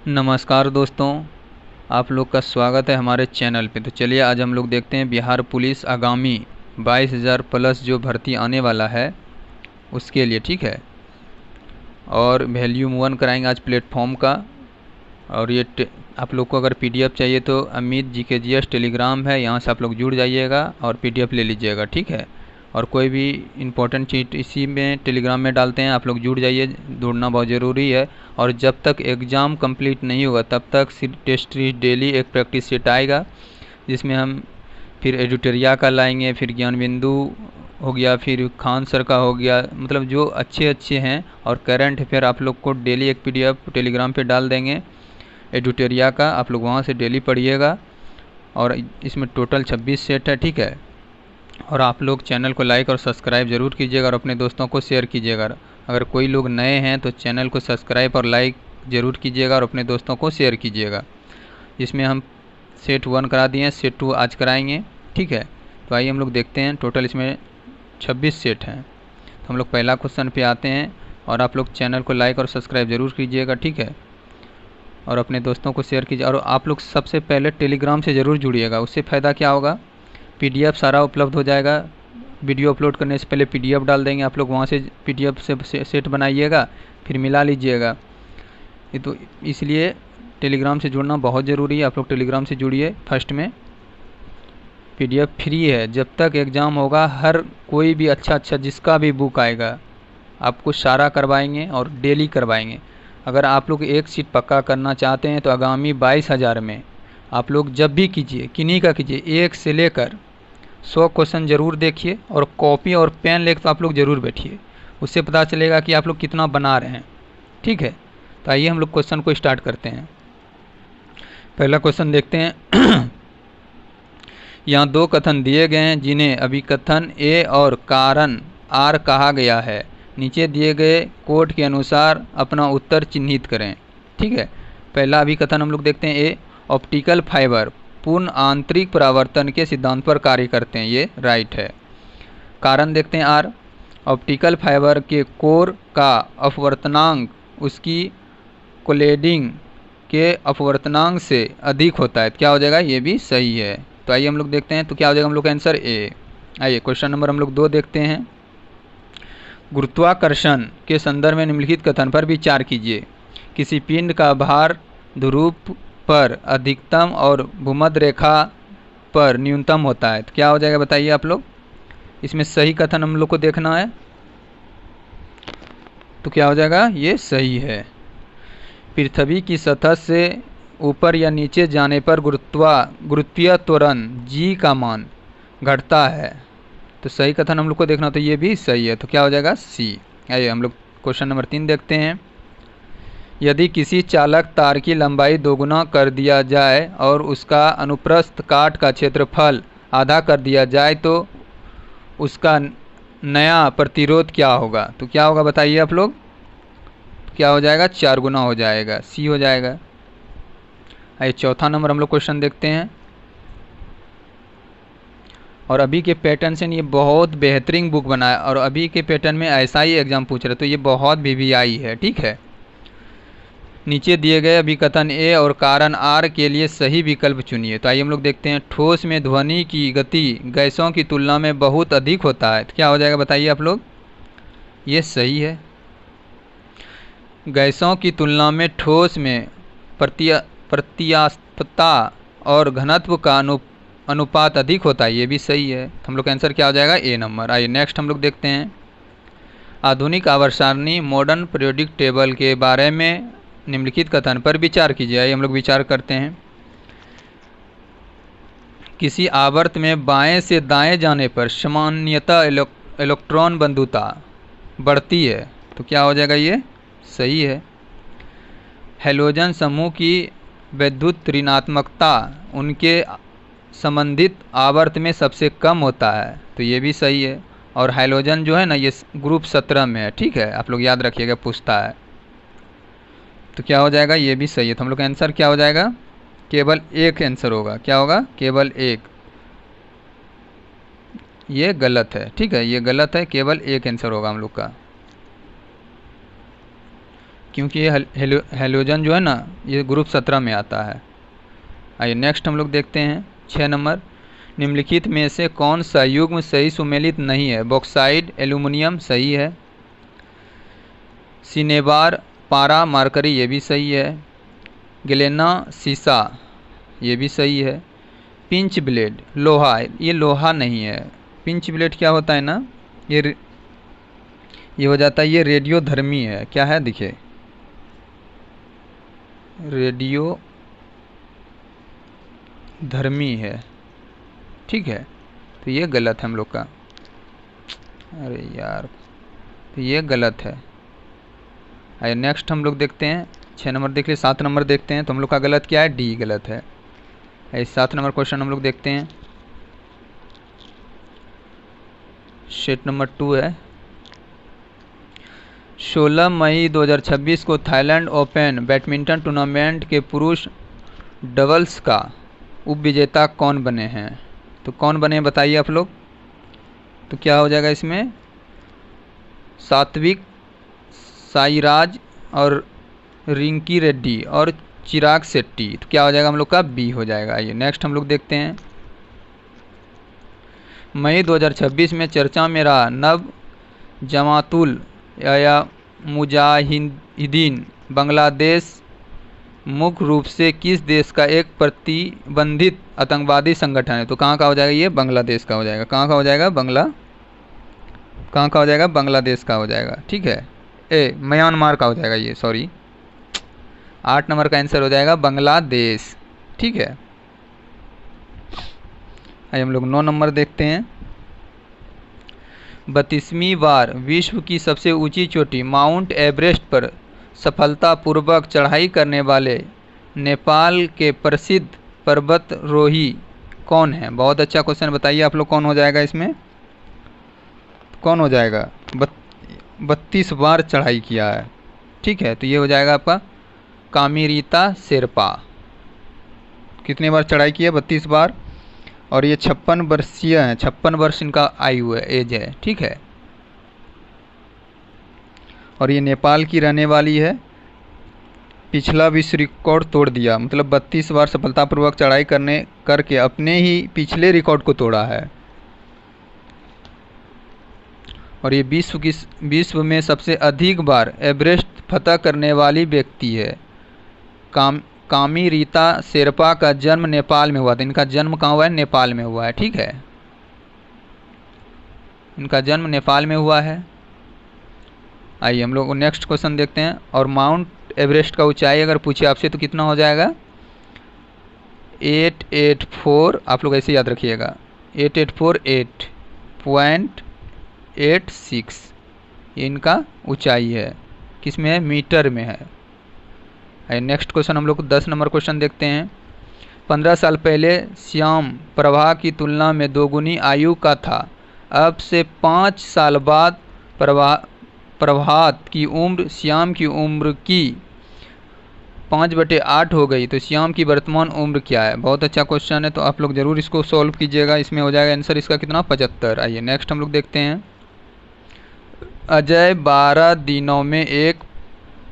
नमस्कार दोस्तों, आप लोग का स्वागत है हमारे चैनल पे। तो चलिए आज हम लोग देखते हैं बिहार पुलिस आगामी 22,000 प्लस जो भर्ती आने वाला है उसके लिए, ठीक है। और वॉल्यूम 1 कराएंगे आज प्लेटफॉर्म का। और ये आप लोग को अगर पीडीएफ चाहिए तो अमित GKGS टेलीग्राम है, यहाँ से आप लोग जुड़ जाइएगा और पीडीएफ ले लीजिएगा, ठीक है। और कोई भी इम्पोर्टेंट चीज़ इसी में टेलीग्राम में डालते हैं, आप लोग जुड़ जाइए, जुड़ना बहुत ज़रूरी है। और जब तक एग्ज़ाम कंप्लीट नहीं होगा तब तक टेस्ट सीरीज डेली एक प्रैक्टिस सेट आएगा, जिसमें हम फिर एडिटोरिया का लाएंगे, फिर ज्ञान बिंदु हो गया, फिर खान सर का हो गया, मतलब जो अच्छे अच्छे हैं। और करंट अफेयर आप लोग को डेली एक पीडीएफ टेलीग्राम पे डाल देंगे एडिटोरिया का, आप लोग वहाँ से डेली पढ़िएगा। और इसमें टोटल 26 सेट है, ठीक है। और आप लोग चैनल को लाइक और सब्सक्राइब ज़रूर कीजिएगा और अपने दोस्तों को शेयर कीजिएगा। अगर कोई लोग नए हैं तो चैनल को सब्सक्राइब और लाइक ज़रूर कीजिएगा और अपने दोस्तों को शेयर कीजिएगा। इसमें हम सेट 1 करा दिए हैं, सेट 2 आज कराएंगे, ठीक है। तो आइए हम लोग देखते हैं, टोटल इसमें 26 सेट हैं। तो हम लोग पहला क्वेश्चन पे आते हैं और आप लोग चैनल को लाइक और सब्सक्राइब ज़रूर कीजिएगा, ठीक है। और अपने दोस्तों को शेयर कीजिए। और आप लोग सबसे पहले टेलीग्राम से ज़रूर जुड़िएगा, उससे फ़ायदा क्या होगा, पीडीएफ सारा उपलब्ध हो जाएगा। वीडियो अपलोड करने से पहले पीडीएफ डाल देंगे, आप लोग वहाँ से पीडीएफ से सेट बनाइएगा, फिर मिला लीजिएगा। ये तो इसलिए टेलीग्राम से जुड़ना बहुत ज़रूरी है। आप लोग टेलीग्राम से जुड़िए। फर्स्ट में पीडीएफ फ्री है, जब तक एग्ज़ाम होगा हर कोई भी अच्छा जिसका भी बुक आएगा आपको सारा करवाएंगे और डेली करवाएंगे। अगर आप लोग एक सीट पक्का करना चाहते हैं तो आगामी 22,000 में आप लोग जब भी कीजिए, किन्हीं का कीजिए, 1 से लेकर 100 क्वेश्चन ज़रूर देखिए और कॉपी और पेन लेकर तो आप लोग ज़रूर बैठिए, उससे पता चलेगा कि आप लोग कितना बना रहे हैं, ठीक है। तो आइए हम लोग क्वेश्चन को स्टार्ट करते हैं। पहला क्वेश्चन देखते हैं। यहाँ 2 कथन दिए गए हैं जिन्हें अभिकथन ए और कारण आर कहा गया है। नीचे दिए गए कोड के अनुसार अपना उत्तर चिन्हित करें, ठीक है। पहला अभिकथन हम लोग देखते हैं ए, ऑप्टिकल फाइबर पूर्ण आंतरिक परावर्तन के सिद्धांत पर कार्य करते हैं, ये राइट है। कारण देखते हैं आर, ऑप्टिकल फाइबर के कोर का अपवर्तनांक उसकी कोलेडिंग के अपवर्तनांक से अधिक होता है, क्या हो जाएगा, ये भी सही है। तो आइए हम लोग देखते हैं, तो क्या हो जाएगा हम लोग का आंसर ए। आइए क्वेश्चन नंबर हम लोग 2 देखते हैं। गुरुत्वाकर्षण के संदर्भ में निम्नलिखित कथन पर विचार कीजिए। किसी पिंड का भार ध्रुव पर अधिकतम और भूमध्य रेखा पर न्यूनतम होता है, तो क्या हो जाएगा बताइए आप लोग। इसमें सही कथन हम लोग को देखना है, तो क्या हो जाएगा, ये सही है। पृथ्वी की सतह से ऊपर या नीचे जाने पर गुरुत्वीय त्वरण जी का मान घटता है, तो सही कथन हम लोग को देखना, तो ये भी सही है। तो क्या हो जाएगा, सी। आइए हम लोग क्वेश्चन नंबर 3 देखते हैं। यदि किसी चालक तार की लंबाई दोगुना कर दिया जाए और उसका अनुप्रस्थ काट का क्षेत्रफल आधा कर दिया जाए तो उसका नया प्रतिरोध क्या होगा, तो क्या होगा बताइए आप लोग। क्या हो जाएगा, 4 गुना हो जाएगा, सी हो जाएगा। आइए चौथा नंबर हम लोग क्वेश्चन देखते हैं। और अभी के पैटर्न से ये बहुत बेहतरीन बुक बना है और अभी के पैटर्न में ऐसा ही एग्जाम पूछ रहे, तो ये बहुत VVI है, ठीक है। नीचे दिए गए अभिकथन ए और कारण आर के लिए सही विकल्प चुनिए। तो आइए हम लोग देखते हैं। ठोस में ध्वनि की गति गैसों की तुलना में बहुत अधिक होता है, तो क्या हो जाएगा बताइए आप लोग, ये सही है। गैसों की तुलना में ठोस में प्रत्यास्थता और घनत्व का अनुपात अधिक होता है, ये भी सही है। तो हम लोग का आंसर क्या हो जाएगा, ए नंबर। आइए नेक्स्ट हम लोग देखते हैं। आधुनिक आवर्त सारणी मॉडर्न पीरियोडिक टेबल के बारे में निम्नलिखित कथन पर विचार कीजिए। आइए हम लोग विचार करते हैं। किसी आवर्त में बाएं से दाएं जाने पर सामान्यतः इलेक्ट्रॉन बंधुता बढ़ती है, तो क्या हो जाएगा, ये सही है। हैलोजन समूह की विद्युत ऋणात्मकता उनके संबंधित आवर्त में सबसे कम होता है, तो ये भी सही है। और हैलोजन जो है ना, ये ग्रुप 17 में है, ठीक है, आप लोग याद रखिएगा, पूछता है। तो क्या हो जाएगा, ये भी सही है। तो हम लोग का आंसर क्या हो जाएगा, केवल एक आंसर होगा, क्या होगा, केवल एक। ये गलत है, ठीक है, ये गलत है, केवल एक आंसर होगा हम लोग का। क्योंकि ये हेलोजन जो है ना ये ग्रुप 17 में आता है। आइए नेक्स्ट हम लोग देखते हैं 6 नंबर, निम्नलिखित में से कौन सा युग्म सही सुमेलित नहीं है? बॉक्साइड एल्यूमिनियम सही है, सिनेबार पारा मार्करी ये भी सही है, ग्लेना सीसा ये भी सही है, पिंच ब्लेड लोहा ये लोहा नहीं है। पिंच ब्लेड क्या होता है ना, ये हो जाता है, ये रेडियो धर्मी है। क्या है देखिए, रेडियो धर्मी है, ठीक है, तो ये गलत है हम लोग का। अरे यार, तो ये गलत है। आइए नेक्स्ट हम लोग देखते हैं 6 नंबर देख लिए, 7 नंबर देखते हैं। तो हम लोग का गलत क्या है? डी गलत है। आइए 7 नंबर क्वेश्चन हम लोग देखते हैं, शीट नंबर 2 है। 16 मई 2026 को थाईलैंड ओपन बैडमिंटन टूर्नामेंट के पुरुष डबल्स का उपविजेता कौन बने हैं? तो कौन बने बताइए आप लोग। तो क्या हो जाएगा इसमें? सात्विक साईराज और रिंकी रेड्डी और चिराग शेट्टी। तो क्या हो जाएगा हम लोग का? बी हो जाएगा। आइए नेक्स्ट हम लोग देखते हैं, मई 2026 में चर्चा में रहा नव जमातुल या मुजाहिदीन बांग्लादेश मुख्य रूप से किस देश का एक प्रतिबंधित आतंकवादी संगठन है? तो कहाँ का हो जाएगा? ये बांग्लादेश का हो जाएगा। कहाँ का हो जाएगा? कहाँ का हो जाएगा? बांग्लादेश का हो जाएगा, ठीक है। म्यांमार का हो जाएगा ये, सॉरी। 8 नंबर का आंसर हो जाएगा बांग्लादेश, ठीक है। आइए हम लोग 9 नंबर देखते हैं, 32वीं बार विश्व की सबसे ऊंची चोटी माउंट एवरेस्ट पर सफलतापूर्वक चढ़ाई करने वाले नेपाल के प्रसिद्ध पर्वतारोही कौन है? बहुत अच्छा क्वेश्चन, बताइए आप लोग कौन हो जाएगा इसमें? कौन हो जाएगा? 32 बार चढ़ाई किया है, ठीक है, तो ये हो जाएगा आपका कामिरीता शेरपा। कितने बार चढ़ाई की है? 32 बार। और ये 56 वर्षीय हैं, 56 वर्ष इनका आयु है, एज है, ठीक है। और ये नेपाल की रहने वाली है। पिछला विश्व रिकॉर्ड तोड़ दिया, मतलब 32 बार सफलतापूर्वक चढ़ाई करके अपने ही पिछले रिकॉर्ड को तोड़ा है। और ये विश्व में सबसे अधिक बार एवरेस्ट फतह करने वाली व्यक्ति है। कामिरीता शेरपा का जन्म नेपाल में हुआ था। इनका जन्म कहाँ हुआ है? नेपाल में हुआ है, ठीक है, इनका जन्म नेपाल में हुआ है। आइए हम लोग नेक्स्ट क्वेश्चन देखते हैं। और माउंट एवरेस्ट का ऊंचाई अगर पूछे आपसे तो कितना हो जाएगा? 884, आप लोग ऐसे याद रखिएगा, 8848.86 ये इनका ऊंचाई है। किस में है? मीटर में है। आइए नेक्स्ट क्वेश्चन हम लोग 10 नंबर क्वेश्चन देखते हैं। 15 साल पहले श्याम प्रभा की तुलना में दोगुनी आयु का था, अब से 5 साल बाद प्रभात की उम्र श्याम की उम्र की 5/8 हो गई, तो श्याम की वर्तमान उम्र क्या है? बहुत अच्छा क्वेश्चन है, तो आप लोग ज़रूर इसको सॉल्व कीजिएगा। इसमें हो जाएगा आंसर इसका कितना? 75। आइए नेक्स्ट हम लोग देखते हैं, अजय 12 दिनों में एक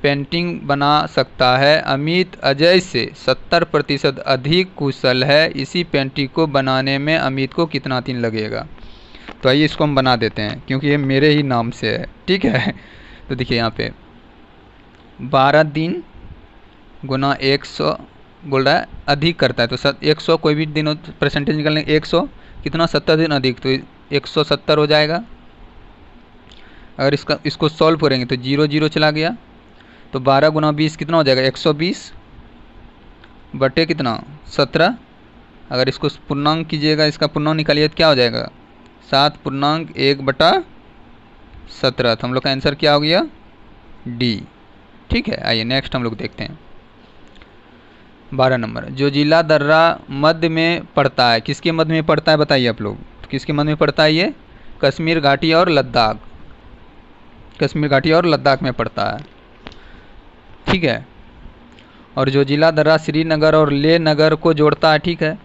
पेंटिंग बना सकता है। अमित अजय से 70% अधिक कुशल है। इसी पेंटिंग को बनाने में अमित को कितना दिन लगेगा? तो आइए इसको हम बना देते हैं, क्योंकि ये मेरे ही नाम से है, ठीक है। तो देखिए यहाँ पे 12 दिन गुना 100 बोल रहा है, अधिक करता है, तो 100 कोई भी दिन परसेंटेज निकलने 100 कितना 70 दिन अधिक, तो 170 हो जाएगा। अगर इसको सॉल्व करेंगे तो 0 0 चला गया, तो 12 गुना 20 कितना हो जाएगा? 120 बटे कितना? 17। अगर इसको पूर्णांक कीजिएगा, इसका पूर्णांक निकालिए तो क्या हो जाएगा? 7.1/17। तो हम लोग का आंसर क्या हो गया? डी, ठीक है। आइए नेक्स्ट हम लोग देखते हैं 12 नंबर, जो जिला दर्रा मध्य में पड़ता है, किसके मध्य में पड़ता है बताइए आप लोग? तो किसके मध्य में पड़ता है ये? कश्मीर घाटी और लद्दाख, कश्मीर घाटी और लद्दाख में पड़ता है, ठीक है। और जो जिला दर्रा श्रीनगर और लेह नगर को जोड़ता है, ठीक है।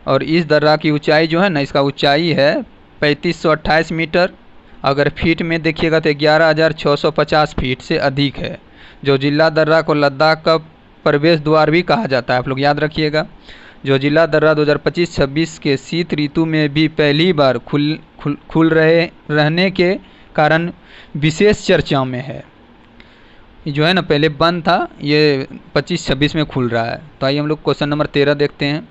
और इस दर्रा की ऊंचाई जो है ना, इसका ऊंचाई है 3528 मीटर। अगर फीट में देखिएगा तो 11,650 फीट से अधिक है। जोजिला दर्रा को लद्दाख का प्रवेश द्वार भी कहा जाता है, आप लोग याद रखिएगा। जोजिला दर्रा 2025-26 के शीत ऋतु में भी पहली बार खुल रहने के कारण विशेष चर्चा में है। जो है ना पहले बंद था, ये 25-26 में खुल रहा है। तो आइए हम लोग क्वेश्चन नंबर 13 देखते हैं।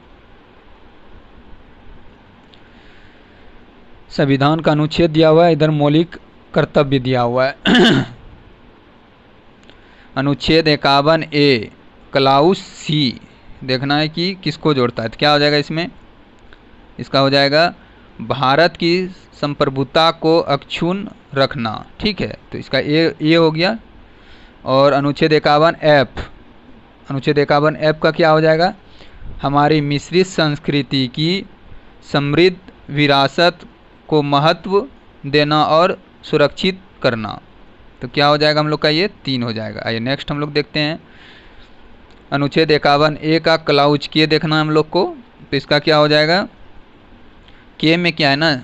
संविधान का अनुच्छेद दिया हुआ है, इधर मौलिक कर्तव्य दिया हुआ है। अनुच्छेद 51A क्लाउस सी देखना है कि किसको जोड़ता है। तो क्या हो जाएगा इसमें, इसका हो जाएगा भारत की संप्रभुता को अक्षुण्ण रखना, ठीक है। तो इसका ए हो गया। और अनुच्छेद 51F, अनुच्छेद 51F का क्या हो जाएगा, हमारी मिश्रित संस्कृति की समृद्ध विरासत को महत्व देना और सुरक्षित करना। तो क्या हो जाएगा हम लोग का, ये 3 हो जाएगा। आइए नेक्स्ट हम लोग देखते हैं। अनुच्छेद 51A का क्लाउज के देखना है हम लोग को। तो इसका क्या हो जाएगा, के में क्या है ना,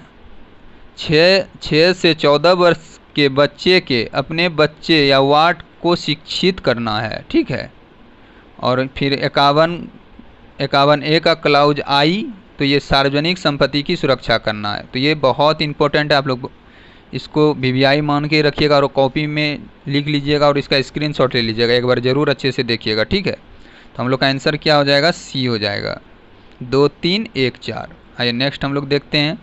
6 से 14 वर्ष के बच्चे के अपने बच्चे या वार्ड को शिक्षित करना है, ठीक है। और फिर 51A का क्लाउज आई, तो ये सार्वजनिक संपत्ति की सुरक्षा करना है। तो ये बहुत इंपॉर्टेंट है, आप लोग इसको VVI मान के रखिएगा और कॉपी में लिख लीजिएगा और इसका स्क्रीनशॉट ले लीजिएगा, एक बार ज़रूर अच्छे से देखिएगा, ठीक है। तो हम लोग का आंसर क्या हो जाएगा, सी हो जाएगा, 2, 3, 1, 4। आइए नेक्स्ट हम लोग देखते हैं,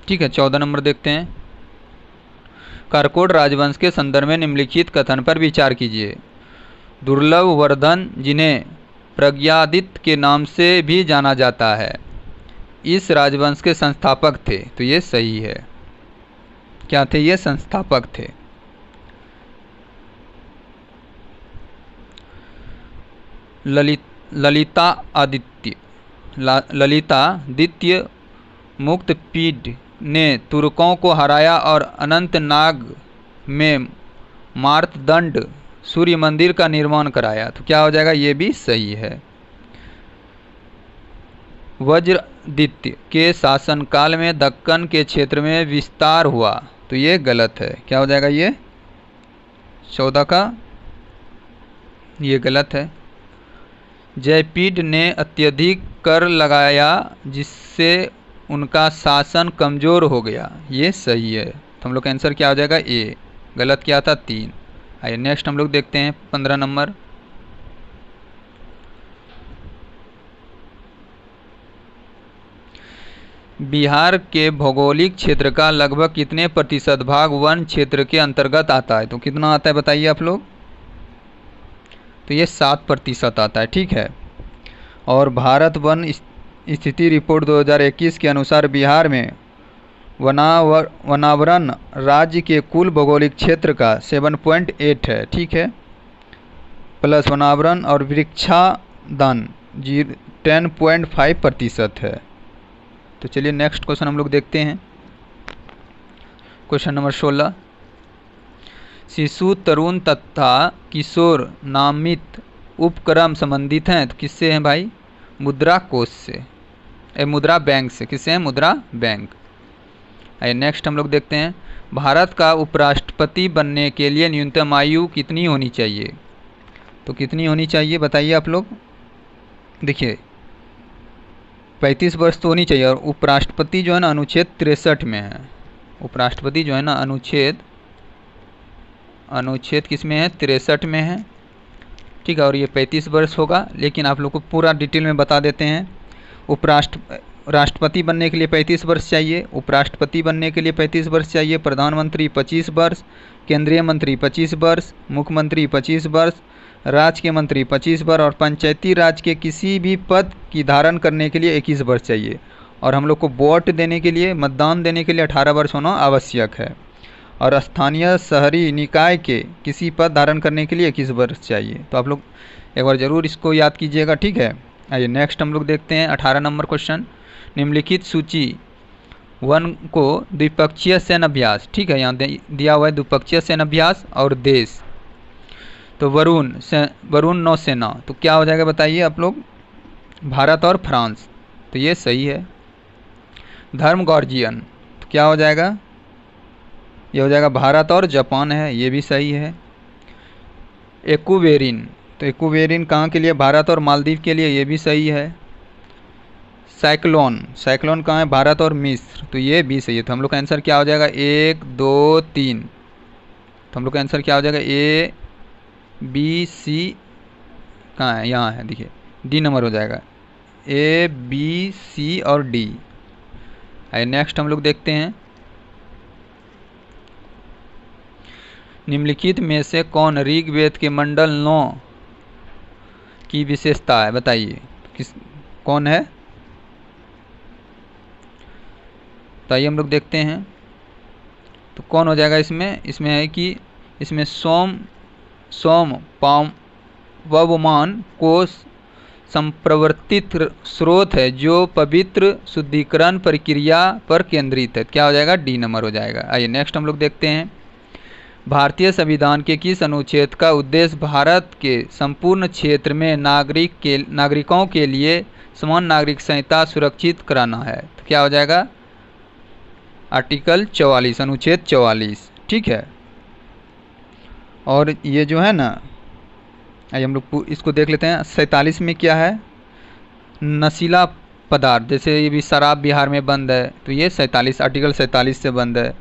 ठीक है। 14 नंबर देखते हैं। कारकोट राजवंश के संदर्भ में निम्नलिखित कथन पर विचार कीजिए। दुर्लभ वर्धन, जिन्हें प्रज्ञादित्य के नाम से भी जाना जाता है, इस राजवंश के संस्थापक थे। तो ये सही है, क्या थे, ये संस्थापक थे। ललितादित्य मुक्तपीड ने तुर्कों को हराया और अनंतनाग में मार्तंड सूर्य मंदिर का निर्माण कराया। तो क्या हो जाएगा, ये भी सही है। वज्रादित्य के शासनकाल में दक्कन के क्षेत्र में विस्तार हुआ। तो ये गलत है, क्या हो जाएगा, ये 14 का ये गलत है। जयपीड ने अत्यधिक कर लगाया जिससे उनका शासन कमज़ोर हो गया। ये सही है। तो हम लोग का आंसर क्या हो जाएगा, ए। गलत क्या था, 3। आइए नेक्स्ट हम लोग देखते हैं 15 नंबर। बिहार के भौगोलिक क्षेत्र का लगभग कितने प्रतिशत भाग वन क्षेत्र के अंतर्गत आता है। तो कितना आता है बताइए आप लोग। तो ये 7% आता है, ठीक है। और भारत वन स्थिति रिपोर्ट 2021 के अनुसार बिहार में वनावरण राज्य के कुल भौगोलिक क्षेत्र का 7.8 है, ठीक है। प्लस वनावरण और वृक्षादान 10.5% है। तो चलिए नेक्स्ट क्वेश्चन हम लोग देखते हैं। Question number 16। शिशु, तरुण तथा किशोर नामित उपक्रम संबंधित हैं। तो किससे हैं भाई, मुद्रा कोष से, मुद्रा बैंक से। किससे हैं, मुद्रा बैंक। आइए नेक्स्ट हम लोग देखते हैं। भारत का उपराष्ट्रपति बनने के लिए न्यूनतम आयु कितनी होनी चाहिए। तो कितनी होनी चाहिए बताइए आप लोग। देखिए 35 वर्ष तो होनी चाहिए। और उपराष्ट्रपति जो है ना अनुच्छेद 63 में है। उपराष्ट्रपति जो है ना अनुच्छेद किस में है, 63 में है, ठीक है। और ये 35 वर्ष होगा। लेकिन आप लोग को पूरा डिटेल में बता देते हैं। राष्ट्रपति बनने के लिए 35 वर्ष चाहिए, उपराष्ट्रपति बनने के लिए 35 वर्ष चाहिए, प्रधानमंत्री 25 वर्ष, केंद्रीय मंत्री 25 वर्ष, मुख्यमंत्री 25 वर्ष, राज्य के मंत्री 25 वर्ष और पंचायती राज के किसी भी पद की धारण करने के लिए 21 वर्ष चाहिए। और हम लोग को वोट देने के लिए, मतदान देने के लिए 18 वर्ष होना आवश्यक है। और स्थानीय शहरी निकाय के किसी पद धारण करने के लिए 21 वर्ष चाहिए। तो आप लोग एक बार ज़रूर इसको याद कीजिएगा, ठीक है। आइए नेक्स्ट हम लोग देखते हैं 18 नंबर क्वेश्चन। निम्नलिखित सूची 1 को द्विपक्षीय सैन्य अभ्यास, ठीक है, यहाँ दिया हुआ है द्विपक्षीय सैन्य अभ्यास और देश। तो वरुण नौसेना। तो क्या हो जाएगा बताइए आप लोग, भारत और फ्रांस। तो ये सही है। धर्म गार्जियन। तो क्या हो जाएगा, ये हो जाएगा भारत और जापान है, ये भी सही है। एक्वेरिन, तो एक्वेरिन कहाँ के लिए? भारत और मालदीव के लिए, ये भी सही है। साइक्लोन, साइक्लोन कहाँ है? भारत और मिस्र, तो ये भी सही है। तो हम लोग का आंसर क्या हो जाएगा? 1 2 3। तो हम लोग का आंसर क्या हो जाएगा? ए बी सी कहाँ है? यहाँ है, देखिए डी नंबर हो जाएगा। ए बी सी और डी। आइए नेक्स्ट हम लोग देखते हैं, निम्नलिखित में से कौन ऋग्वेद के मंडल 9 की विशेषता है? बताइए कौन है? तो आइए हम लोग देखते हैं, तो कौन हो जाएगा इसमें? इसमें है कि इसमें सोम पावमान को संप्रवर्तित स्रोत है जो पवित्र शुद्धिकरण प्रक्रिया पर केंद्रित है। क्या हो जाएगा? डी नंबर हो जाएगा। आइए नेक्स्ट हम लोग देखते हैं, भारतीय संविधान के किस अनुच्छेद का उद्देश्य भारत के संपूर्ण क्षेत्र में नागरिकों के लिए समान नागरिक संहिता सुरक्षित कराना है? तो क्या हो जाएगा? आर्टिकल 44, अनुच्छेद 44, ठीक है। और ये जो है ना, आइए हम लोग इसको देख लेते हैं। 47 में क्या है? नशीला पदार्थ, जैसे ये भी शराब बिहार में बंद है, तो ये 47 आर्टिकल 47 से बंद है।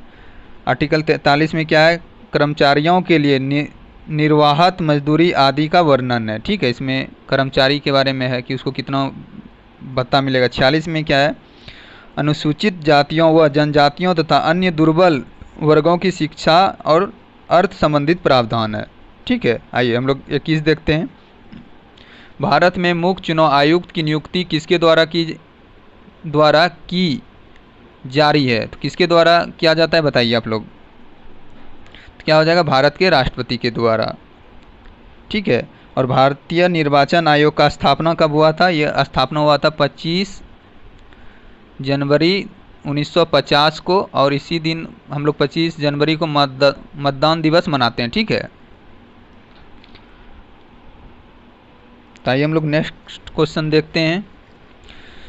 आर्टिकल 43 में क्या है? कर्मचारियों के लिए निर्वाहत मजदूरी आदि का वर्णन है, ठीक है। इसमें कर्मचारी के बारे में है कि उसको कितना भत्ता मिलेगा। 46 में क्या है? अनुसूचित जातियों व जनजातियों तथा अन्य दुर्बल वर्गों की शिक्षा और अर्थ संबंधित प्रावधान है, ठीक है। आइए हम लोग 21 देखते हैं, भारत में मुख्य चुनाव आयुक्त की नियुक्ति किसके द्वारा की जारी है? तो किसके द्वारा किया जाता है बताइए आप लोग? तो क्या हो जाएगा? भारत के राष्ट्रपति के द्वारा, ठीक है। और भारतीय निर्वाचन आयोग का स्थापना कब हुआ था? यह स्थापना हुआ था 25 जनवरी 1950 को, और इसी दिन हम लोग 25 जनवरी को मतदान दिवस मनाते हैं, ठीक है। तो आइए हम लोग नेक्स्ट क्वेश्चन देखते हैं,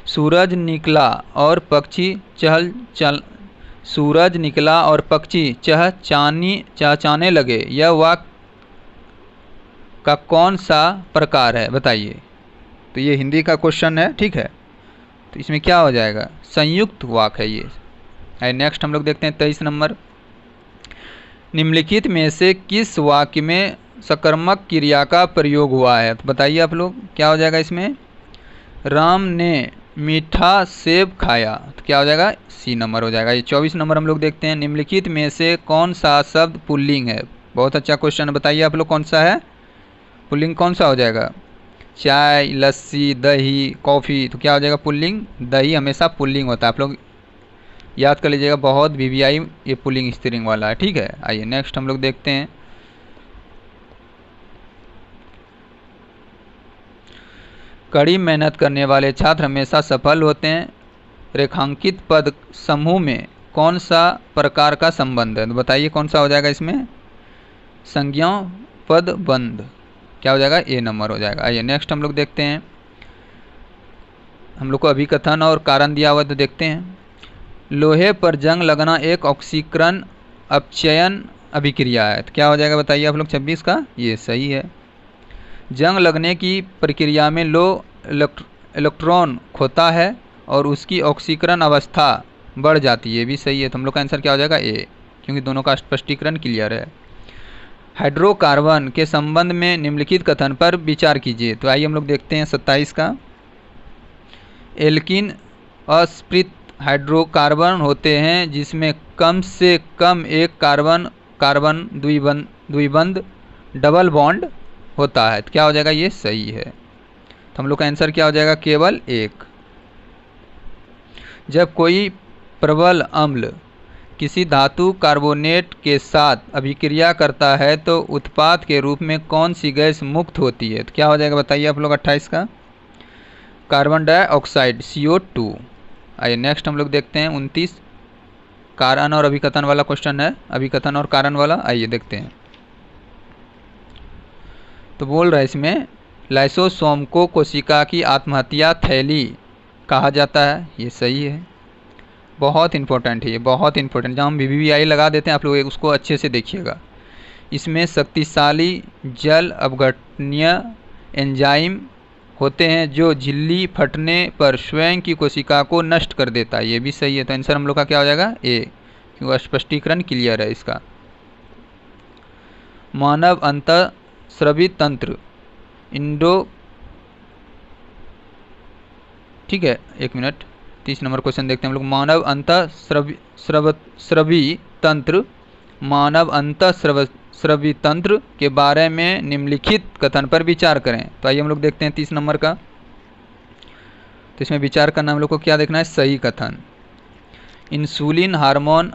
सूरज निकला और पक्षी चहचहाने लगे, यह वाक्य का कौन सा प्रकार है? बताइए। तो ये हिंदी का क्वेश्चन है, ठीक है। तो इसमें क्या हो जाएगा? संयुक्त वाक्य है ये। नेक्स्ट हम लोग देखते हैं 23 नंबर, निम्नलिखित में से किस वाक्य में सकर्मक क्रिया का प्रयोग हुआ है? तो बताइए आप लोग, क्या हो जाएगा इसमें? राम ने मीठा सेब खाया, तो क्या हो जाएगा? सी नंबर हो जाएगा। ये 24 नंबर हम लोग देखते हैं, निम्नलिखित में से कौन सा शब्द पुल्लिंग है? बहुत अच्छा क्वेश्चन है, बताइए आप लोग कौन सा है पुल्लिंग? कौन सा हो जाएगा? चाय, लस्सी, दही, कॉफ़ी, तो क्या हो जाएगा? पुल्लिंग। दही हमेशा पुल्लिंग होता है, आप लोग याद कर लीजिएगा, बहुत VVI ये पुल्लिंग स्त्रीलिंग वाला है, ठीक है। आइए नेक्स्ट हम लोग देखते हैं, कड़ी मेहनत करने वाले छात्र हमेशा सफल होते हैं, रेखांकित पद समूह में कौन सा प्रकार का संबंध है? तो बताइए कौन सा हो जाएगा इसमें? संज्ञा पद बंध, क्या हो जाएगा? ए नंबर हो जाएगा। आइए नेक्स्ट हम लोग देखते हैं, हम लोग को अभिकथन और कारण दिया हुआ, तो देखते हैं, लोहे पर जंग लगना एक ऑक्सीकरण अपचयन अभिक्रिया है, तो क्या हो जाएगा बताइए आप लोग? 26 का, ये सही है। जंग लगने की प्रक्रिया में इलेक्ट्रॉन खोता है और उसकी ऑक्सीकरण अवस्था बढ़ जाती है, ये भी सही है। तो हम लोग का आंसर क्या हो जाएगा? ए, क्योंकि दोनों का स्पष्टीकरण क्लियर है। हाइड्रोकार्बन के संबंध में निम्नलिखित कथन पर विचार कीजिए। तो आइए हम लोग देखते हैं 27 का, एल्कीन अस्पृत हाइड्रोकार्बन होते हैं जिसमें कम से कम एक कार्बन द्विबंध डबल बॉन्ड होता है, तो क्या हो जाएगा? ये सही है। तो हम लोग का आंसर क्या हो जाएगा? केवल एक। जब कोई प्रबल अम्ल किसी धातु कार्बोनेट के साथ अभिक्रिया करता है तो उत्पाद के रूप में कौन सी गैस मुक्त होती है? तो क्या हो जाएगा बताइए आप लोग? 28 का, कार्बन डाइऑक्साइड CO2। आइए नेक्स्ट हम लोग देखते हैं 29, कारण और अभिकथन वाला क्वेश्चन है, अभिकथन और कारण वाला। आइए देखते हैं, तो बोल रहा है इसमें, लाइसोसोम को कोशिका की आत्महत्या थैली कहा जाता है, ये सही है। बहुत इंपॉर्टेंट है ये, बहुत इंपॉर्टेंट। जहाँ हम VVI लगा देते हैं, आप लोग उसको अच्छे से देखिएगा। इसमें शक्तिशाली जल अपघटनीय एंजाइम होते हैं जो झिल्ली फटने पर स्वयं की कोशिका को नष्ट कर देता है। ये भी सही है, तो आंसर हम लोग का क्या हो जाएगा? ए, क्योंकि स्पष्टीकरण क्लियर है इसका। मानव अंतःस्रवी तंत्र इंडो, ठीक है, 1 मिनट, 30 नंबर क्वेश्चन देखते हैं हम लोग। मानव अंतःस्रवी तंत्र, मानव अंतःस्रवी तंत्र के बारे में निम्नलिखित कथन पर विचार करें। तो आइए हम लोग देखते हैं 30 नंबर का। तो इसमें विचार करना हम लोग को क्या देखना है? सही कथन। इंसुलिन हार्मोन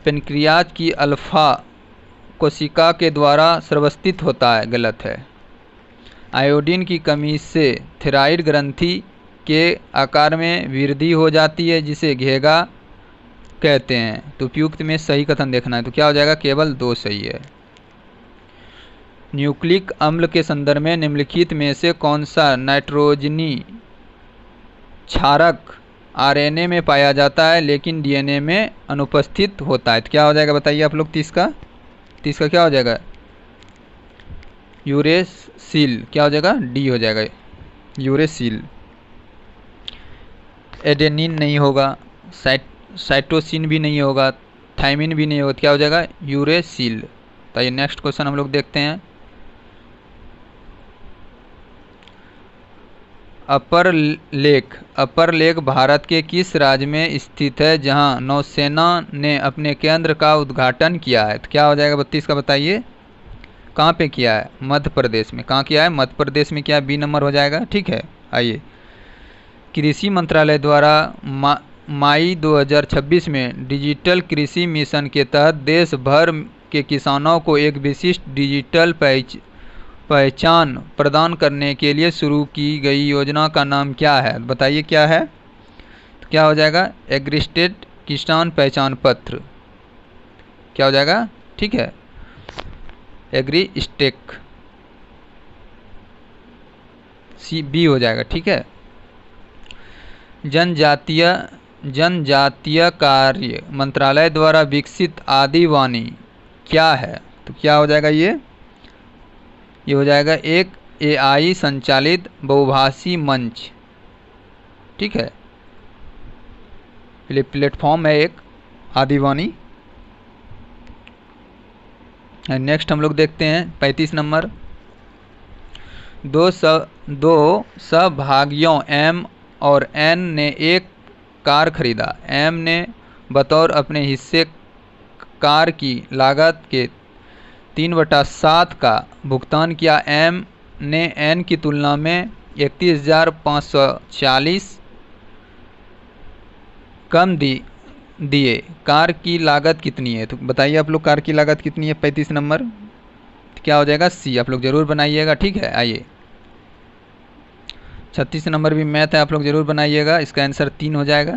पेनक्रियाज की अल्फा कोशिका के द्वारा स्रवस्थित होता है, गलत है। आयोडीन की कमी से थायराइड ग्रंथि के आकार में वृद्धि हो जाती है, जिसे घेगा कहते हैं। तो उपयुक्त में सही कथन देखना है, तो क्या हो जाएगा? केवल 2 सही है। न्यूक्लिक अम्ल के संदर्भ में निम्नलिखित में से कौन सा नाइट्रोजनी क्षारक RNA में पाया जाता है लेकिन DNA में अनुपस्थित होता है? तो क्या हो जाएगा बताइए आप लोग? 30 का क्या हो जाएगा? यूरेसिल। क्या हो जाएगा? डी हो जाएगा, यूरेसिल। एडेनिन नहीं होगा, साइटोसिन भी नहीं होगा, थायमिन भी नहीं होगा, क्या हो जाएगा? यूरेसिल। तो ये नेक्स्ट क्वेश्चन हम लोग देखते हैं। अपर लेक भारत के किस राज्य में स्थित है जहां नौसेना ने अपने केंद्र का उद्घाटन किया है? तो क्या हो जाएगा? 32 का बताइए। कहाँ पे किया है? मध्य प्रदेश में। कहाँ किया है? मध्य प्रदेश में किया है, बी नंबर हो जाएगा, ठीक है। आइए, कृषि मंत्रालय द्वारा मई 2026 में डिजिटल कृषि मिशन के तहत देश भर के किसानों को एक विशिष्ट डिजिटल पहचान प्रदान करने के लिए शुरू की गई योजना का नाम क्या है? बताइए क्या है? तो क्या हो जाएगा? एग्रीस्टेट किसान पहचान पत्र। क्या हो जाएगा? ठीक है, एग्रीस्टेक, बी हो जाएगा, ठीक है। जनजातीय कार्य मंत्रालय द्वारा विकसित आदिवाणी क्या है? तो क्या हो जाएगा? ये हो जाएगा एक AI संचालित बहुभाषी मंच, ठीक है, प्लेटफॉर्म है एक आदिवाणी। नेक्स्ट हम लोग देखते हैं 35 नंबर। दो सहभागियों M और N ने एक कार खरीदा। M ने बतौर अपने हिस्से कार की लागत के 3/7 का भुगतान किया। M ने N की तुलना में 31,540 कम दिए। कार की लागत कितनी है? तो बताइए आप लोग, कार की लागत कितनी है? 35 नंबर। तो क्या हो जाएगा? सी। आप लोग जरूर बनाइएगा, ठीक है। आइए, 36 नंबर भी मैथ है, आप लोग जरूर बनाइएगा, इसका आंसर 3 हो जाएगा।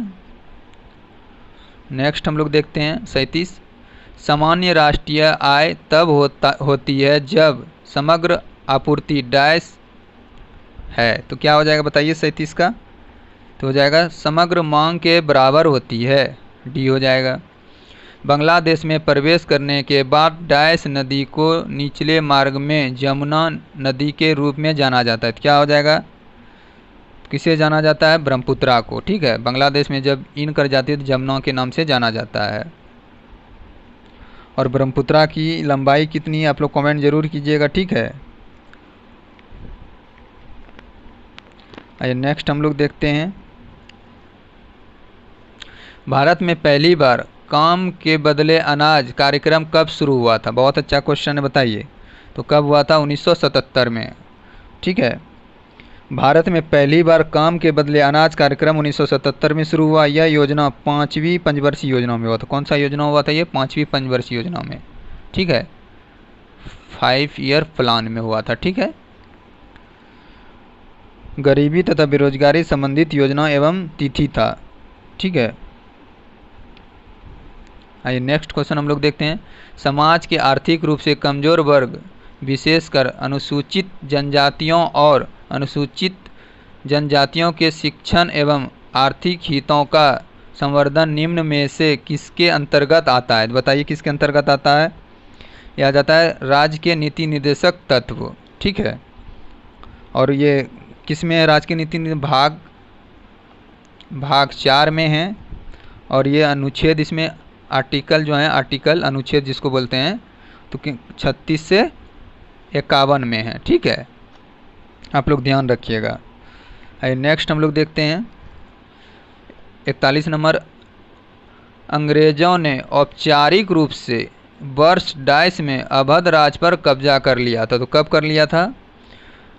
नेक्स्ट हम लोग देखते हैं 37। सामान्य राष्ट्रीय आय तब होती है जब समग्र आपूर्ति डैश है। तो क्या हो जाएगा बताइए 37 का? तो हो जाएगा समग्र मांग के बराबर होती है, डी हो जाएगा। बांग्लादेश में प्रवेश करने के बाद डैश नदी को निचले मार्ग में जमुना नदी के रूप में जाना जाता है। तो क्या हो जाएगा? किसे जाना जाता है? ब्रह्मपुत्रा को, ठीक है। बांग्लादेश में जब इन कर जाती है तो जमुना के नाम से जाना जाता है। और ब्रह्मपुत्रा की लंबाई कितनी है आप लोग कमेंट जरूर कीजिएगा, ठीक है। आइए नेक्स्ट हम लोग देखते हैं। भारत में पहली बार काम के बदले अनाज कार्यक्रम कब शुरू हुआ था? बहुत अच्छा क्वेश्चन है, बताइए। तो कब हुआ था? 1977 में, ठीक है। भारत में पहली बार काम के बदले अनाज कार्यक्रम 1977 में शुरू हुआ। यह योजना 5वीं पंचवर्षीय योजना में हुआ था। कौन सा योजना हुआ था? ये 5वीं पंचवर्षीय योजना में, ठीक है, 5 ईयर प्लान में हुआ था, ठीक है। गरीबी तथा बेरोजगारी संबंधित योजना एवं तिथि था, ठीक है। आइए नेक्स्ट क्वेश्चन हम लोग देखते हैं। समाज के आर्थिक रूप से कमजोर वर्ग, विशेषकर अनुसूचित जनजातियों और अनुसूचित जनजातियों के शिक्षण एवं आर्थिक हितों का संवर्धन निम्न में से किसके अंतर्गत आता है? बताइए किसके अंतर्गत आता है? यह आ जाता है राज्य के नीति निर्देशक तत्व, ठीक है। और ये किस में है? राज्य के नीति भाग 4 में है। और ये अनुच्छेद इसमें आर्टिकल जो है, आर्टिकल अनुच्छेद जिसको बोलते हैं, तो 36 से 51 में है, ठीक है। आप लोग ध्यान रखिएगा। नेक्स्ट हम लोग देखते हैं 41 नंबर। अंग्रेजों ने औपचारिक रूप से वर्ष 22 में अवध राज पर कब्जा कर लिया था। तो कब कर लिया था?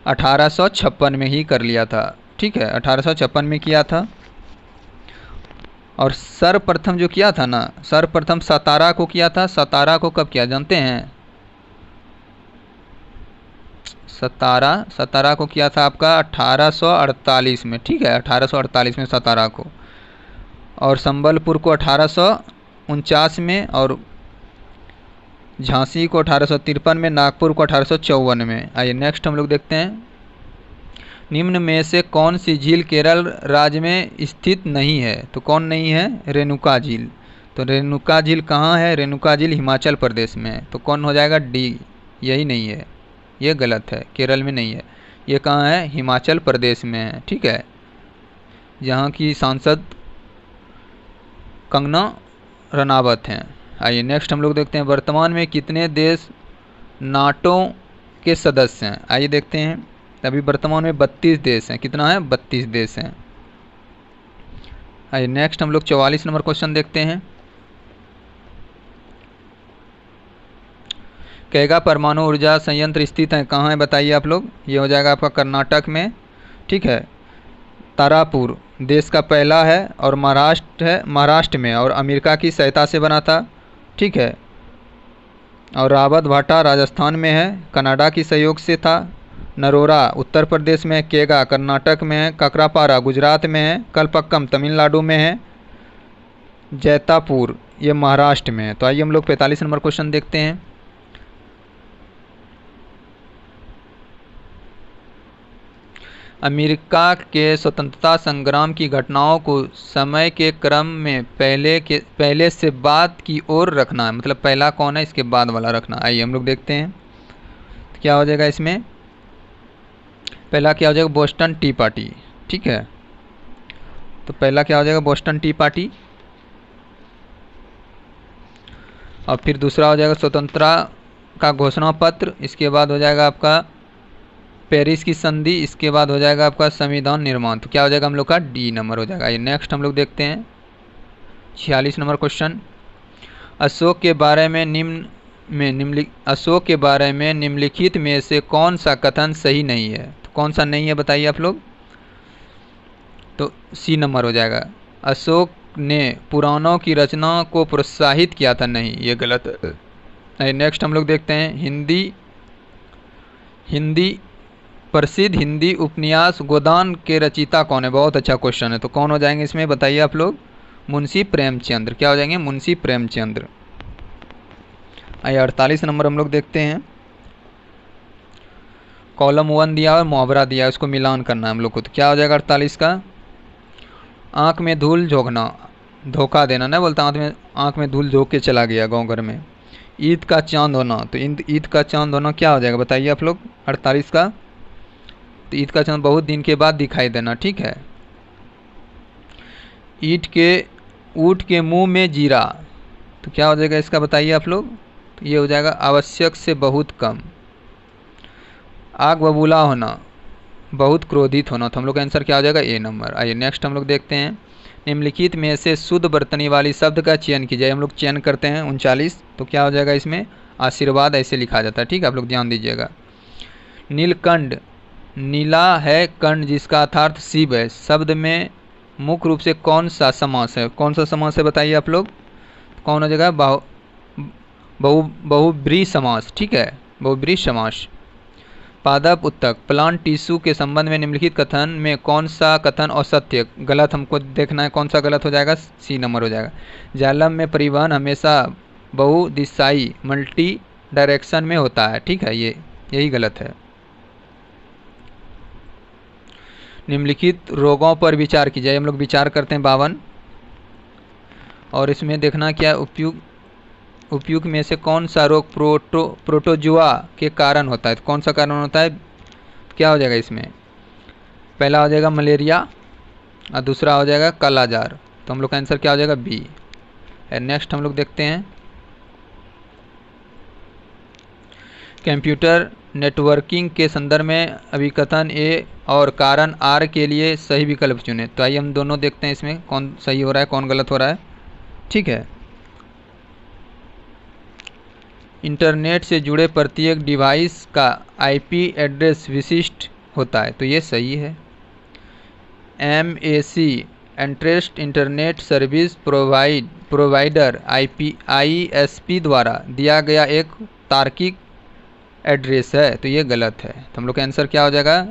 1856 में ही कर लिया था, ठीक है। 1856 में किया था। और सर्वप्रथम जो किया था ना, सर्वप्रथम सतारा को किया था। सतारा को कब किया जानते हैं? सतारा को किया था आपका 1848 में, ठीक है। 1848 में सतारा को। और संबलपुर को 1849 में, और झांसी को 1853 में, नागपुर को 1854 में। आइए नेक्स्ट हम लोग देखते हैं। निम्न में से कौन सी झील केरल राज्य में स्थित नहीं है? तो कौन नहीं है? रेणुका झील। तो रेणुका झील कहाँ है? रेणुका झील हिमाचल प्रदेश में है। तो कौन हो जाएगा? डी। यही नहीं है, ये गलत है, केरल में नहीं है। ये कहाँ है? हिमाचल प्रदेश में है, ठीक है। जहाँ की सांसद कंगना रनावत हैं। आइए नेक्स्ट हम लोग देखते हैं वर्तमान में कितने देश नाटो के सदस्य हैं? आइए देखते हैं। अभी वर्तमान में 32 देश हैं। कितना है? 32 देश हैं। आइए नेक्स्ट हम लोग 44 नंबर क्वेश्चन देखते हैं। कैगा परमाणु ऊर्जा संयंत्र स्थित है कहाँ है? बताइए आप लोग। ये हो जाएगा आपका कर्नाटक में, ठीक है। तारापुर देश का पहला है, और महाराष्ट्र में, और अमेरिका की सहायता से बना था, ठीक है। और रावत भाटा राजस्थान में है, कनाडा की सहयोग से था। नरोरा उत्तर प्रदेश में है, केगा कर्नाटक में है, ककरापारा गुजरात में है, कलपक्कम तमिलनाडु में है, जैतापुर ये महाराष्ट्र में है। तो आइए हम लोग 45 नंबर क्वेश्चन देखते हैं। अमेरिका के स्वतंत्रता संग्राम की घटनाओं को समय के क्रम में पहले से बाद की ओर रखना है। मतलब पहला कौन है, इसके बाद वाला रखना। आइए हम लोग देखते हैं तो क्या हो जाएगा इसमें। पहला क्या हो जाएगा? बोस्टन टी पार्टी, ठीक है। तो पहला क्या हो जाएगा? Boston T party. और फिर दूसरा हो जाएगा स्वतंत्रता का घोषणा पत्र। इसके बाद हो जाएगा आपका पेरिस की संधि। इसके बाद हो जाएगा आपका संविधान निर्माण। तो क्या हो जाएगा हम लोग का? डी नंबर हो जाएगा। ये नेक्स्ट हम लोग देखते हैं 46 नंबर क्वेश्चन। अशोक के बारे में निम्नलिखित में से कौन सा कथन सही नहीं है? तो कौन सा नहीं है बताइए आप लोग। तो सी नंबर हो जाएगा। अशोक ने पुराणों की रचना को प्रोत्साहित किया था, नहीं, ये गलत है। नेक्स्ट हम लोग देखते हैं प्रसिद्ध हिंदी उपन्यास गोदान के रचयिता कौन है? बहुत अच्छा क्वेश्चन है। तो कौन हो जाएंगे इसमें बताइए आप लोग। मुंशी प्रेमचंद्र। क्या हो जाएंगे? मुंशी प्रेमचंद्र। आइए 48 नंबर हम लोग देखते हैं। कॉलम 1 दिया और मुहावरा दिया, उसको मिलान करना है हम लोग को। तो क्या हो जाएगा 48 का? आँख में धूल झोंकना, धोखा देना ना बोलता, आँख में धूल झोंक के चला गया गाँव घर में। ईद का चांद होना, तो ईद का चांद होना क्या हो जाएगा बताइए आप लोग 48 का। तो ईद का चांद बहुत दिन के बाद दिखाई देना, ठीक है। ऊँट के मुंह में जीरा, तो क्या हो जाएगा इसका बताइए आप लोग। तो ये हो जाएगा आवश्यक से बहुत कम। आग बबूला होना, बहुत क्रोधित होना। तो हम लोग का आंसर क्या हो जाएगा? ए नंबर। आइए नेक्स्ट हम लोग देखते हैं। निम्नलिखित में से शुद्ध बरतनी वाली शब्द का चयन कीजिए। हम लोग चयन करते हैं 39। तो क्या हो जाएगा इसमें? आशीर्वाद ऐसे लिखा जाता है, ठीक है। आप लोग ध्यान दीजिएगा। नीलकंठ, नीला है कंठ जिसका अर्थ शिव है, शब्द में मुख्य रूप से कौन सा समास है? कौन सा समास है बताइए आप लोग। कौन हो जाएगा? बहुब्रीहि समास, ठीक है, बहुब्रीहि समास। पादप उत्तक, प्लांट टिश्यू के संबंध में निम्नलिखित कथन में कौन सा कथन असत्य गलत हमको देखना है, कौन सा गलत हो जाएगा? सी नंबर हो जाएगा। जालम में परिवहन हमेशा बहुदिशाई मल्टी डायरेक्शन में होता है, ठीक है, यही गलत है। निम्नलिखित रोगों पर विचार कीजिए। हम लोग विचार करते हैं 52। और इसमें देखना क्या उपयुक्त में से कौन सा रोग प्रोटोजुआ के कारण होता है। तो कौन सा कारण होता है, क्या हो जाएगा इसमें, पहला हो जाएगा मलेरिया और दूसरा हो जाएगा कालाजार। तो हम लोग का आंसर क्या हो जाएगा, बी। नेक्स्ट हम लोग देखते हैं कंप्यूटर नेटवर्किंग के संदर्भ में अभिकथन ए और कारण आर के लिए सही विकल्प चुने। तो आइए हम दोनों देखते हैं इसमें कौन सही हो रहा है कौन गलत हो रहा है। ठीक है, इंटरनेट से जुड़े प्रत्येक डिवाइस का आईपी एड्रेस विशिष्ट होता है, तो ये सही है। MAC एंट्रेस्ट इंटरनेट सर्विस प्रोवाइडर ISP द्वारा दिया गया एक तार्किक एड्रेस है, तो ये गलत है। तो हम लोग का आंसर क्या हो जाएगा,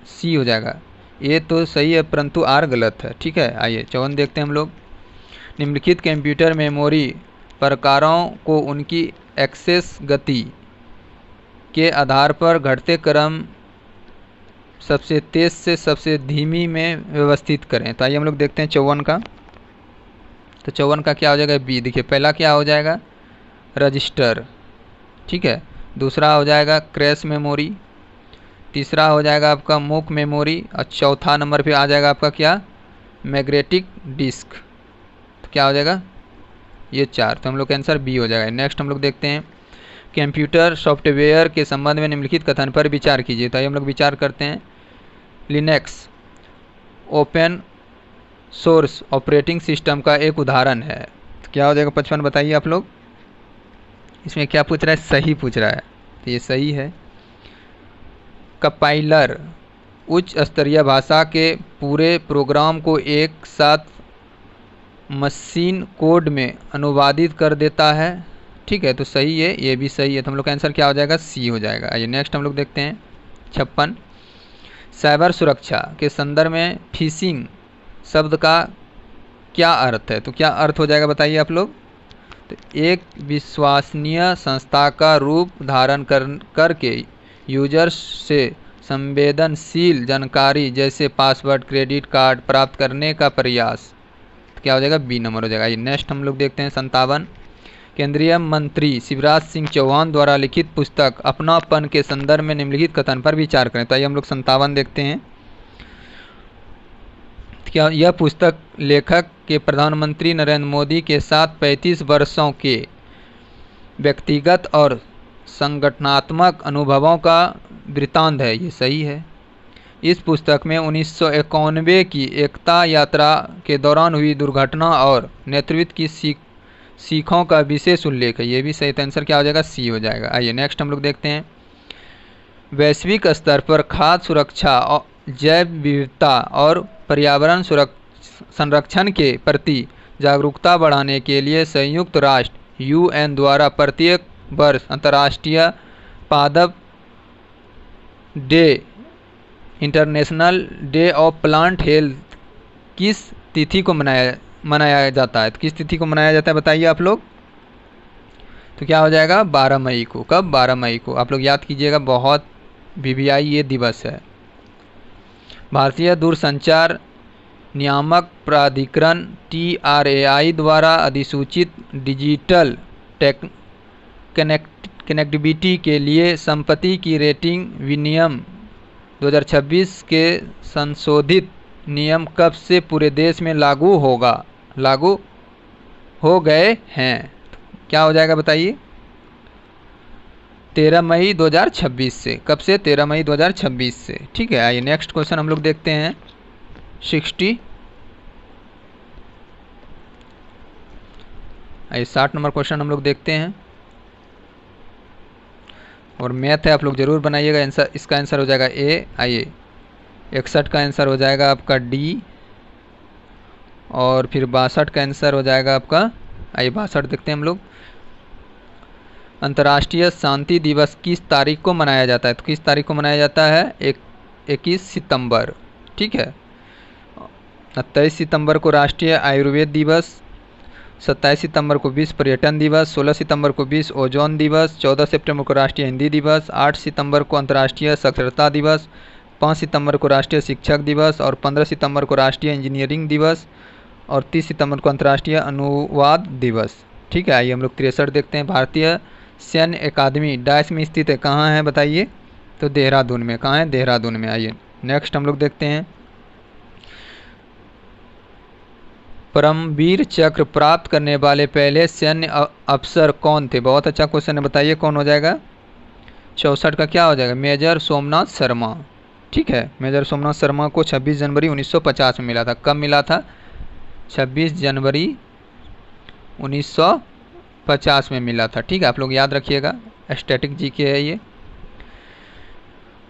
सी हो जाएगा। ये तो सही है परंतु आर गलत है। ठीक है, आइए 54 देखते हैं हम लोग। निम्नलिखित कंप्यूटर मेमोरी प्रकारों को उनकी एक्सेस गति के आधार पर घटते क्रम सबसे तेज से सबसे धीमी में व्यवस्थित करें। तो आइए हम लोग देखते हैं 54 का। तो 54 का क्या हो जाएगा, बी। देखिए पहला क्या हो जाएगा, रजिस्टर। ठीक है, दूसरा हो जाएगा क्रैश मेमोरी, तीसरा हो जाएगा आपका मूक मेमोरी और चौथा नंबर पे आ जाएगा आपका क्या, मैग्नेटिक डिस्क। तो क्या हो जाएगा, ये 4। तो हम लोग का आंसर बी हो जाएगा। नेक्स्ट हम लोग देखते हैं कंप्यूटर सॉफ्टवेयर के संबंध में निम्नलिखित कथन पर विचार कीजिए। तो आइए हम लोग विचार करते हैं। Linux open source operating system का एक उदाहरण है। तो क्या हो जाएगा 55, बताइए आप लोग। इसमें क्या पूछ रहा है, सही पूछ रहा है, तो ये सही है। कंपाइलर उच्च स्तरीय भाषा के पूरे प्रोग्राम को एक साथ मशीन कोड में अनुवादित कर देता है। ठीक है, तो सही है, ये भी सही है। तो हम लोग का आंसर क्या हो जाएगा, सी हो जाएगा। आइए नेक्स्ट हम लोग देखते हैं 56। साइबर सुरक्षा के संदर्भ में फिशिंग शब्द का क्या अर्थ है। तो क्या अर्थ हो जाएगा बताइए आप लोग। तो एक विश्वसनीय संस्था का रूप धारण करके यूजर्स से संवेदनशील जानकारी जैसे पासवर्ड, क्रेडिट कार्ड प्राप्त करने का प्रयास। तो क्या हो जाएगा, बी नंबर हो जाएगा। नेक्स्ट हम लोग देखते हैं 57। केंद्रीय मंत्री शिवराज सिंह चौहान द्वारा लिखित पुस्तक अपनापन के संदर्भ में निम्नलिखित कथन पर विचार करें। तो आइए हम लोग 57 देखते हैं। क्या यह पुस्तक लेखक के प्रधानमंत्री नरेंद्र मोदी के साथ 35 वर्षों के व्यक्तिगत और संगठनात्मक अनुभवों का वृत्तांत है, ये सही है। इस पुस्तक में 1991 की एकता यात्रा के दौरान हुई दुर्घटना और नेतृत्व की सीखों का विशेष उल्लेख है, ये भी सही। आंसर क्या हो जाएगा, सी हो जाएगा। आइए नेक्स्ट हम लोग देखते हैं। वैश्विक स्तर पर खाद्य सुरक्षा, जैव विविधता और पर्यावरण संरक्षण के प्रति जागरूकता बढ़ाने के लिए संयुक्त राष्ट्र UN द्वारा प्रत्येक वर्ष अंतर्राष्ट्रीय पादप day, international day of plant health किस तिथि को मनाया जाता है। तो किस तिथि को मनाया जाता है बताइए आप लोग। तो क्या हो जाएगा, 12 मई को। कब, 12 मई को। आप लोग याद कीजिएगा, बहुत VVI ये दिवस है। भारतीय दूरसंचार नियामक प्राधिकरण TRAI द्वारा अधिसूचित डिजिटल कनेक्टिविटी के लिए संपत्ति की रेटिंग विनियम 2026 के संशोधित नियम कब से पूरे देश में लागू हो गए हैं। क्या हो जाएगा बताइए, 13 मई 2026 से। कब से, 13 मई 2026 से। ठीक है, आइए नेक्स्ट क्वेश्चन हम लोग देखते हैं 60। आइए 60 नंबर क्वेश्चन हम लोग देखते हैं और मैथ है, आप लोग जरूर बनाइएगा। आंसर, इसका आंसर हो जाएगा ए। आइए 61 का आंसर हो जाएगा आपका डी और फिर 62 का आंसर हो जाएगा आपका, आइए 62 देखते हैं हम लोग। अंतर्राष्ट्रीय शांति दिवस किस तारीख को मनाया जाता है। तो किस तारीख को मनाया जाता है, 21 सितंबर। ठीक है, 23 सितंबर को राष्ट्रीय आयुर्वेद दिवस, 27 सितंबर को विश्व पर्यटन दिवस, 16 सितंबर को विश्व ओजोन दिवस, 14 सितंबर को राष्ट्रीय हिंदी दिवस, 8 सितंबर को अंतर्राष्ट्रीय साक्षरता दिवस, 5 सितंबर को राष्ट्रीय शिक्षक दिवस और 15 सितंबर को राष्ट्रीय इंजीनियरिंग दिवस और 30 सितंबर को अंतर्राष्ट्रीय अनुवाद दिवस। ठीक है, आइए हम लोग 63 देखते हैं। भारतीय सैन्य अकादमी डैश में स्थित है, कहाँ है बताइए? तो देहरादून में। कहाँ है? देहरादून में। आइए नेक्स्ट हम लोग देखते हैं, परमवीर चक्र प्राप्त करने वाले पहले सैन्य अफसर कौन थे? बहुत अच्छा क्वेश्चन है, बताइए कौन हो जाएगा? 64 का क्या हो जाएगा? मेजर सोमनाथ शर्मा। ठीक है, मेजर सोमनाथ शर्मा को 26 जनवरी 1950 में मिला था। कब मिला था? 26 जनवरी 1950 में मिला था। ठीक है, आप लोग याद रखिएगा, स्टैटिक जी के है ये।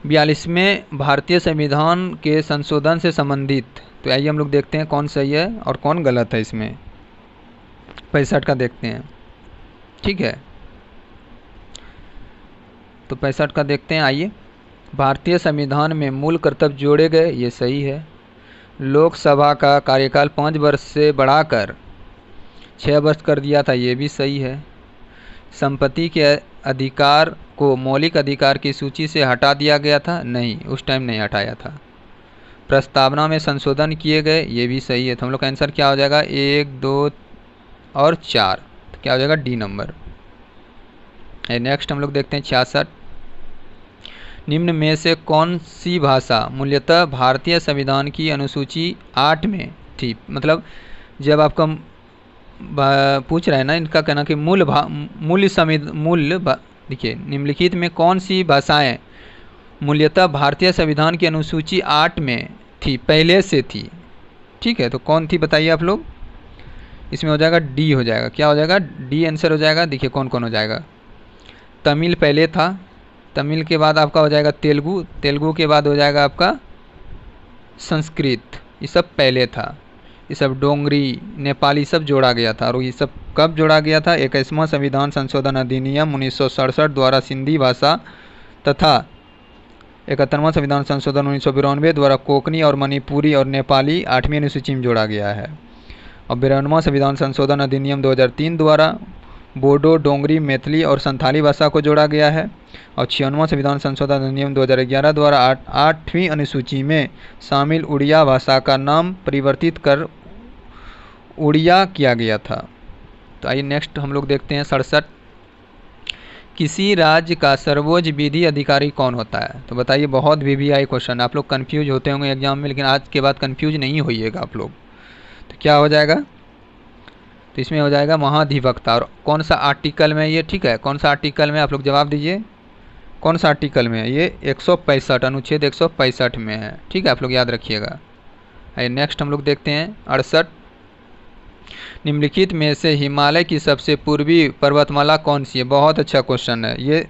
42वें भारतीय संविधान के संशोधन से संबंधित, तो आइए हम लोग देखते हैं कौन सही है और कौन गलत है इसमें। 65 का देखते हैं। ठीक है, तो 65 का देखते हैं। आइए, भारतीय संविधान में मूल कर्तव्य जोड़े गए, ये सही है। लोकसभा का कार्यकाल 5 वर्ष से बढ़ाकर 6 वर्ष कर दिया था, ये भी सही है। संपत्ति के अधिकार को मौलिक अधिकार की सूची से हटा दिया गया था, नहीं, उस टाइम नहीं हटाया था। प्रस्तावना में संशोधन किए गए, ये भी सही है। तो हम लोग का आंसर क्या हो जाएगा? 1, 2 और 4, तो क्या हो जाएगा? D number. नेक्स्ट हम लोग देखते हैं 66। निम्न में से कौन सी भाषा मूल्यतः भारतीय संविधान की अनुसूची 8 में थी? मतलब जब आपका पूछ रहा है ना, इनका कहना कि देखिए, निम्नलिखित में कौन सी भाषाएं मूल्यतः भारतीय संविधान की अनुसूची 8 में थी, पहले से थी? ठीक है, तो कौन थी बताइए आप लोग? इसमें हो जाएगा डी, हो जाएगा। क्या हो जाएगा? डी आंसर हो जाएगा। देखिए कौन कौन हो जाएगा। तमिल पहले था, तमिल के बाद आपका हो जाएगा तेलुगु, तेलुगु के बाद हो जाएगा आपका संस्कृत, ये सब पहले था। ये सब डोंगरी, नेपाली सब जोड़ा गया था। और ये सब कब जोड़ा गया था? 21वां संविधान संशोधन अधिनियम 1967 द्वारा सिंधी भाषा तथा 71वां संविधान संशोधन 1992 द्वारा कोंकणी और मणिपुरी और नेपाली 8वीं अनुसूची में जोड़ा गया है। और 92वां संविधान संशोधन अधिनियम 2003 द्वारा बोडो, डोंगरी, मैथिली और संथाली भाषा को जोड़ा गया है। और 56वां संविधान संशोधन अधिनियम 2011 द्वारा 8वीं अनुसूची में शामिल उड़िया भाषा का नाम परिवर्तित कर उड़िया किया गया था। तो आइए नेक्स्ट हम लोग देखते हैं 67। किसी राज्य का सर्वोच्च विधि अधिकारी कौन होता है? तो बताइए, बहुत VVI क्वेश्चन, आप लोग कंफ्यूज होते होंगे एग्जाम में, लेकिन आज के बाद कंफ्यूज नहीं होइएगा आप लोग। तो क्या हो जाएगा? तो इसमें हो जाएगा महाधिवक्ता। और कौन सा आर्टिकल में ये? ठीक है, कौन सा आर्टिकल में? आप लोग जवाब दीजिए, कौन सा आर्टिकल में है ये? 165, अनुच्छेद 165 में है। ठीक है, आप लोग याद रखिएगा। आइए नेक्स्ट हम लोग देखते हैं 68। निम्नलिखित में से हिमालय की सबसे पूर्वी पर्वतमाला कौन सी है? बहुत अच्छा क्वेश्चन है ये,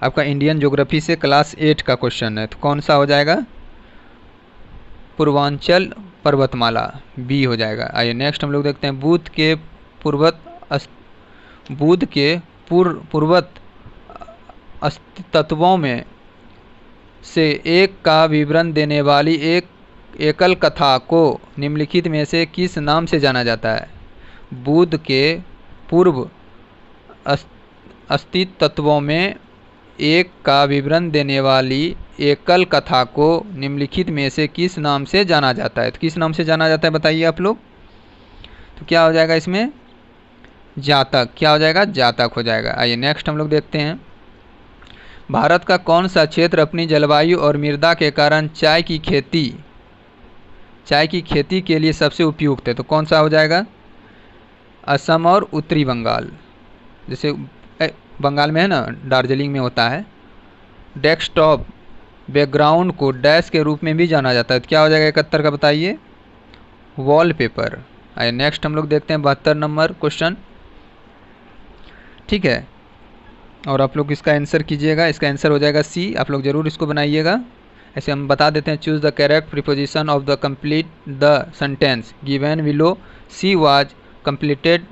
आपका इंडियन ज्योग्राफी से क्लास 8 का क्वेश्चन है। तो कौन सा हो जाएगा? पूर्वांचल पर्वतमाला, बी हो जाएगा। आइए नेक्स्ट हम लोग देखते हैं, बुध के पूर्वत तत्वों में से एक का विवरण देने वाली एक एकल कथा को निम्नलिखित में से किस नाम से जाना जाता है? बुध के पूर्व अस्तित्व तत्वों में एक का विवरण देने वाली एकल कथा को निम्नलिखित में से किस नाम से जाना जाता है? तो किस नाम से जाना जाता है बताइए आप लोग? तो क्या हो जाएगा इसमें? जातक। क्या हो जाएगा? जातक हो जाएगा। आइए नेक्स्ट हम लोग देखते हैं, भारत का कौन सा क्षेत्र अपनी जलवायु और मृदा के कारण चाय की खेती के लिए सबसे उपयुक्त है? तो कौन सा हो जाएगा? असम और उत्तरी बंगाल। जैसे बंगाल में है ना, दार्जिलिंग में होता है। डेस्कटॉप बैकग्राउंड को डैश के रूप में भी जाना जाता है। तो क्या हो जाएगा 71 का बताइए? वॉलपेपर। आइए नेक्स्ट हम लोग देखते हैं 72 नंबर क्वेश्चन। ठीक है, और आप लोग इसका आंसर कीजिएगा। इसका आंसर हो जाएगा सी, आप लोग ज़रूर इसको बनाइएगा। ऐसे हम बता देते हैं, choose the correct preposition of the complete the sentence given below. She was completed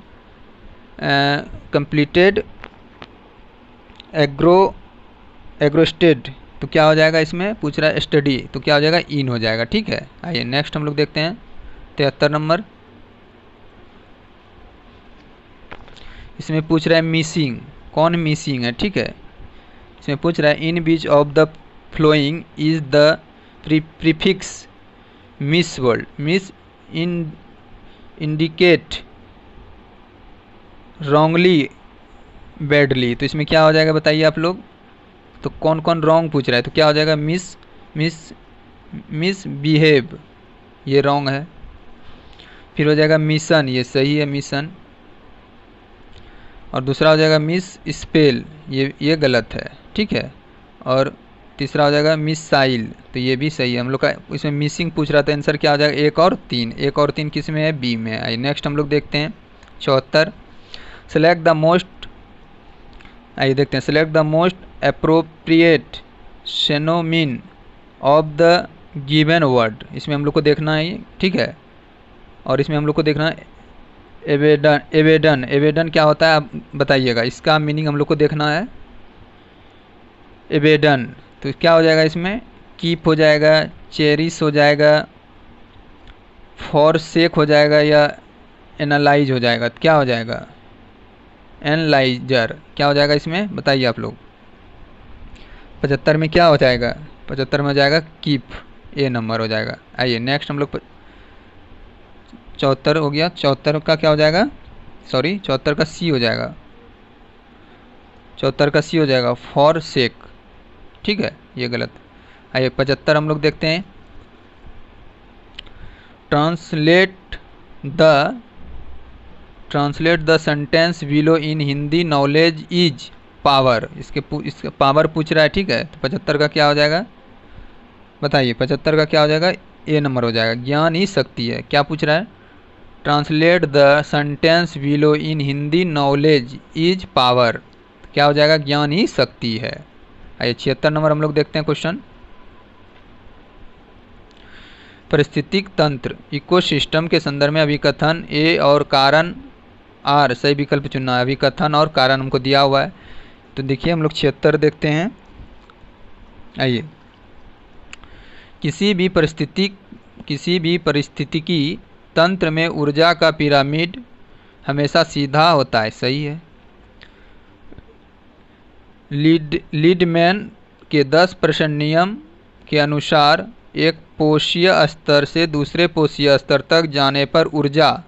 engrossed. तो क्या हो जाएगा इसमें? पूछ रहा है स्टडी, तो क्या हो जाएगा? इन हो जाएगा। ठीक है, आइए नेक्स्ट हम लोग देखते हैं 73 नंबर। इसमें पूछ रहा है मिसिंग, कौन मिसिंग है? ठीक है, इसमें पूछ रहा है in which of the following is the prefix mis word. Mis indicate wrongly badly, तो इसमें क्या हो जाएगा बताइए आप लोग। तो कौन कौन रॉन्ग पूछ रहा है, तो क्या हो जाएगा मिस बिहेव, ये रॉन्ग है। फिर हो जाएगा मिशन, ये सही है मिशन। और दूसरा हो जाएगा मिस स्पेल, ये गलत है, ठीक है। और तीसरा हो जाएगा मिसाइल, तो ये भी सही है। हम लोग का इसमें मिसिंग पूछ रहा था, आंसर क्या हो जाएगा 1 और 3। 1 और 3 किस में है, बी में है। आइए नेक्स्ट हम लोग देखते हैं 74। सेलेक्ट द मोस्ट, आइए देखते हैं, select the most appropriate synonym of the given word. इसमें हम लोग को देखना है, ठीक है। और इसमें हम लोग को देखना है एवेडन क्या होता है आप बताइएगा, इसका मीनिंग हम लोग को देखना है। एवेडन तो क्या हो जाएगा इसमें, कीप हो जाएगा, चेरिश हो जाएगा, फॉरसेक हो जाएगा, या एनालाइज हो जाएगा। तो क्या हो जाएगा, एनालाइजर क्या हो जाएगा इसमें बताइए आप लोग। 75 में क्या हो जाएगा, 75 में हो जाएगा कीप, ए नंबर हो जाएगा। आइए नेक्स्ट हम लोग 74 हो गया, 74 का क्या हो जाएगा, सॉरी 74 का सी हो जाएगा, 74 का सी हो जाएगा फॉर सेक, ठीक है, ये गलत। आइए 75 हम लोग देखते हैं। Translate the sentence below in Hindi, knowledge is power. इसके पावर पूछ रहा है, ठीक है। तो 75 का क्या हो जाएगा बताइए, 75 का क्या हो जाएगा, ए नंबर हो जाएगा, ज्ञान ही शक्ति है। क्या पूछ रहा है, translate the sentence below in Hindi, knowledge is power, क्या हो जाएगा, ज्ञान ही शक्ति है। आइए 76 नंबर हम लोग देखते हैं क्वेश्चन। पारिस्थितिक तंत्र इकोसिस्टम के संदर्भ में अभिकथन ए और कारण आर, सही विकल्प चुनना है। अभिकथन और कारण हमको दिया हुआ है, तो देखिए हम लोग 76 देखते हैं। आइए, किसी भी परिस्थितिकी तंत्र में ऊर्जा का पिरामिड हमेशा सीधा होता है, सही है। लीडमैन के 10% नियम के अनुसार एक पोषीय स्तर से दूसरे पोषीय स्तर तक जाने पर ऊर्जा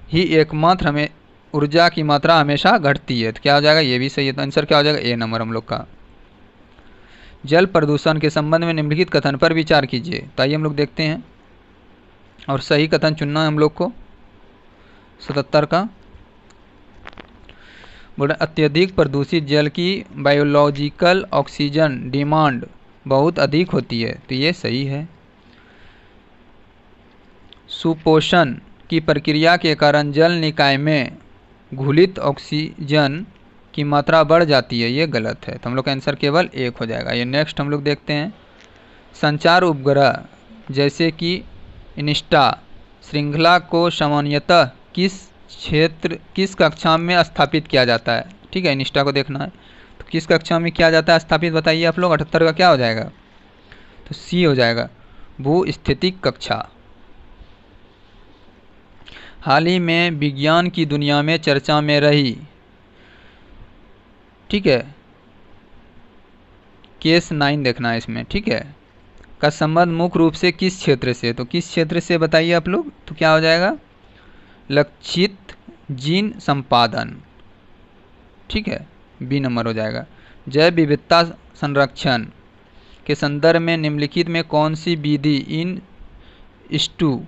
ही एकमात्र हमें ऊर्जा की मात्रा हमेशा घटती है। तो क्या हो जाएगा, ये भी सही है। तो आंसर क्या हो जाएगा, ए नंबर हम लोग का। जल प्रदूषण के संबंध में निम्नलिखित कथन पर विचार कीजिए। तो आइए हम लोग देखते हैं, और सही कथन चुनना है हम लोग को। 77 का बोला, अत्यधिक प्रदूषित जल की बायोलॉजिकल ऑक्सीजन डिमांड बहुत अधिक होती है, तो ये सही है। सुपोषण की प्रक्रिया के कारण जल निकाय में घुलित ऑक्सीजन की मात्रा बढ़ जाती है, ये गलत है। तो हम लोग का आंसर केवल 1 हो जाएगा। ये नेक्स्ट हम लोग देखते हैं। संचार उपग्रह जैसे कि इनिस्टा श्रृंखला को सामान्यतः किस कक्षा में स्थापित किया जाता है, ठीक है। इनिस्टा को देखना है, तो किस कक्षा में किया जाता है स्थापित बताइए आप लोग। 78 का क्या हो जाएगा, तो सी हो जाएगा, भूस्थितिक कक्षा। हाल ही में विज्ञान की दुनिया में चर्चा में रही, ठीक है, केस 9 देखना है इसमें, ठीक है, का संबंध मुख्य रूप से किस क्षेत्र से, तो किस क्षेत्र से बताइए आप लोग। तो क्या हो जाएगा, लक्षित जीन संपादन, ठीक है, बी नंबर हो जाएगा। जैव विविधता संरक्षण के संदर्भ में निम्नलिखित में कौन सी विधि इन स्टू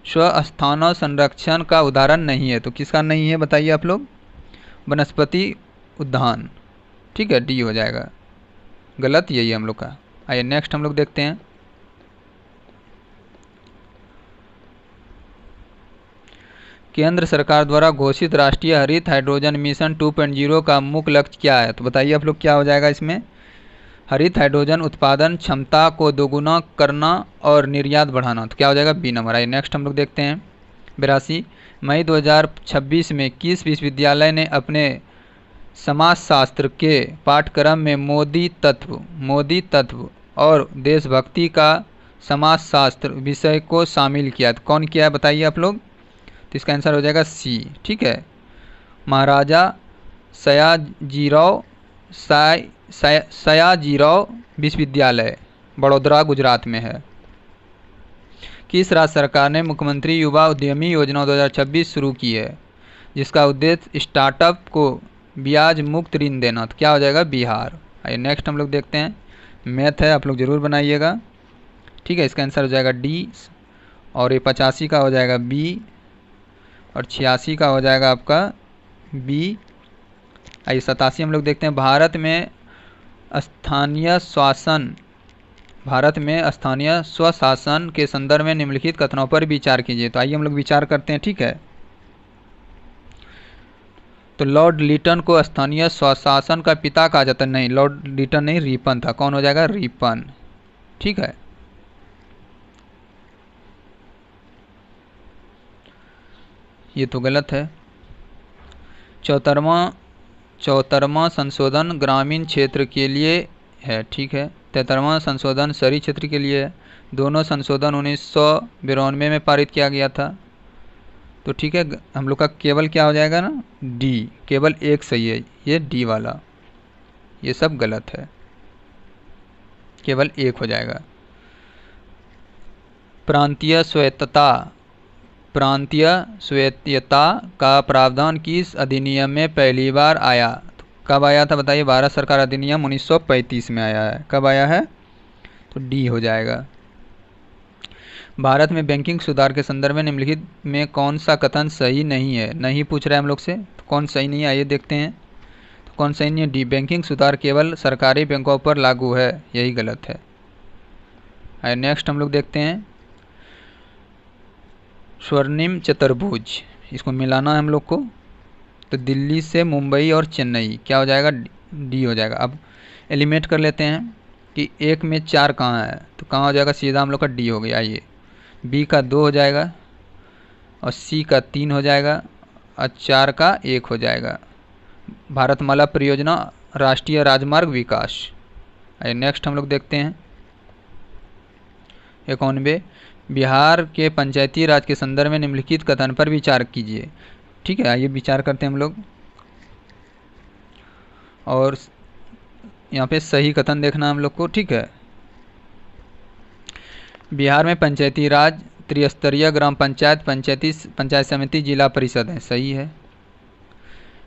स्वस्थानों संरक्षण का उदाहरण नहीं है, तो किसका नहीं है बताइए आप लोग, वनस्पति उद्यान, ठीक है, डी हो जाएगा, गलत यही है हम लोग का। आइए नेक्स्ट हम लोग देखते हैं। केंद्र सरकार द्वारा घोषित राष्ट्रीय हरित हाइड्रोजन मिशन 2.0 का मुख्य लक्ष्य क्या है, तो बताइए आप लोग क्या हो जाएगा इसमें। हरित हाइड्रोजन उत्पादन क्षमता को दोगुना करना और निर्यात बढ़ाना, तो क्या हो जाएगा, बी नंबर। आइए नेक्स्ट हम लोग देखते हैं। 82 मई 2026 में किस विश्वविद्यालय ने अपने समाजशास्त्र के पाठ्यक्रम में मोदी तत्व और देशभक्ति का समाजशास्त्र विषय को शामिल किया, तो कौन किया है बताइए आप लोग। तो इसका आंसर हो जाएगा सी, ठीक है, महाराजा सयाजीराव विश्वविद्यालय, बड़ोदरा गुजरात में है। किस राज्य सरकार ने मुख्यमंत्री युवा उद्यमी योजना 2026 शुरू की है, जिसका उद्देश्य स्टार्टअप को ब्याज मुक्त ऋण देना? तो क्या हो जाएगा? बिहार। आइए नेक्स्ट हम लोग देखते हैं, मैथ है, आप लोग ज़रूर बनाइएगा, ठीक है। इसका आंसर हो जाएगा डी, और ये 85 का हो जाएगा बी, और 86 का हो जाएगा आपका बी। आइए 87 हम लोग देखते हैं, भारत में स्थानीय स्वशासन के संदर्भ में निम्नलिखित कथनों पर विचार कीजिए। तो आइए हम लोग विचार करते हैं, ठीक है। तो लॉर्ड लिटन को स्थानीय स्वशासन का पिता कहा जाता है। नहीं, लॉर्ड लिटन नहीं, रिपन था। कौन हो जाएगा? रिपन, ठीक है। ये तो गलत है। 74वां संशोधन ग्रामीण क्षेत्र के लिए है, ठीक है। 73वां संशोधन शहरी क्षेत्र के लिए है। दोनों संशोधन 1992 में पारित किया गया था। तो ठीक है, हम लोग का केवल क्या हो जाएगा ना? डी, केवल एक सही है, ये डी वाला, ये सब गलत है, केवल एक हो जाएगा। प्रांतीय स्वायत्तता का प्रावधान किस अधिनियम में पहली बार आया? तो कब आया था बताइए? भारत सरकार अधिनियम 1935 में आया है। कब आया है? तो डी हो जाएगा। भारत में बैंकिंग सुधार के संदर्भ में निम्नलिखित में कौन सा कथन सही नहीं है? नहीं पूछ रहा है हम लोग से, तो कौन सही नहीं है आइए देखते हैं। तो कौन सही नहीं है? डी, बैंकिंग सुधार केवल सरकारी बैंकों पर लागू है, यही गलत है। आइए नेक्स्ट हम लोग देखते हैं, स्वर्णिम चतुर्भुज, इसको मिलाना है हम लोग को। तो दिल्ली से मुंबई और चेन्नई, क्या हो जाएगा? डी हो जाएगा। अब एलिमिनेट कर लेते हैं कि एक में 4 कहाँ है, तो कहाँ हो जाएगा? सीधा हम लोग का डी हो गया। आइए, बी का 2 हो जाएगा, और सी का 3 हो जाएगा, और 4 का 1 हो जाएगा। भारतमाला परियोजना, राष्ट्रीय राजमार्ग विकास। आइए नेक्स्ट हम लोग देखते हैं, 91, बिहार के पंचायती राज के संदर्भ में निम्नलिखित कथन पर विचार कीजिए। ठीक है, आइए विचार करते हैं हम लोग, और यहाँ पे सही कथन देखना हम लोग को, ठीक है। बिहार में पंचायती राज त्रिस्तरीय ग्राम पंचायत, पंचायत समिति, जिला परिषद है, सही है।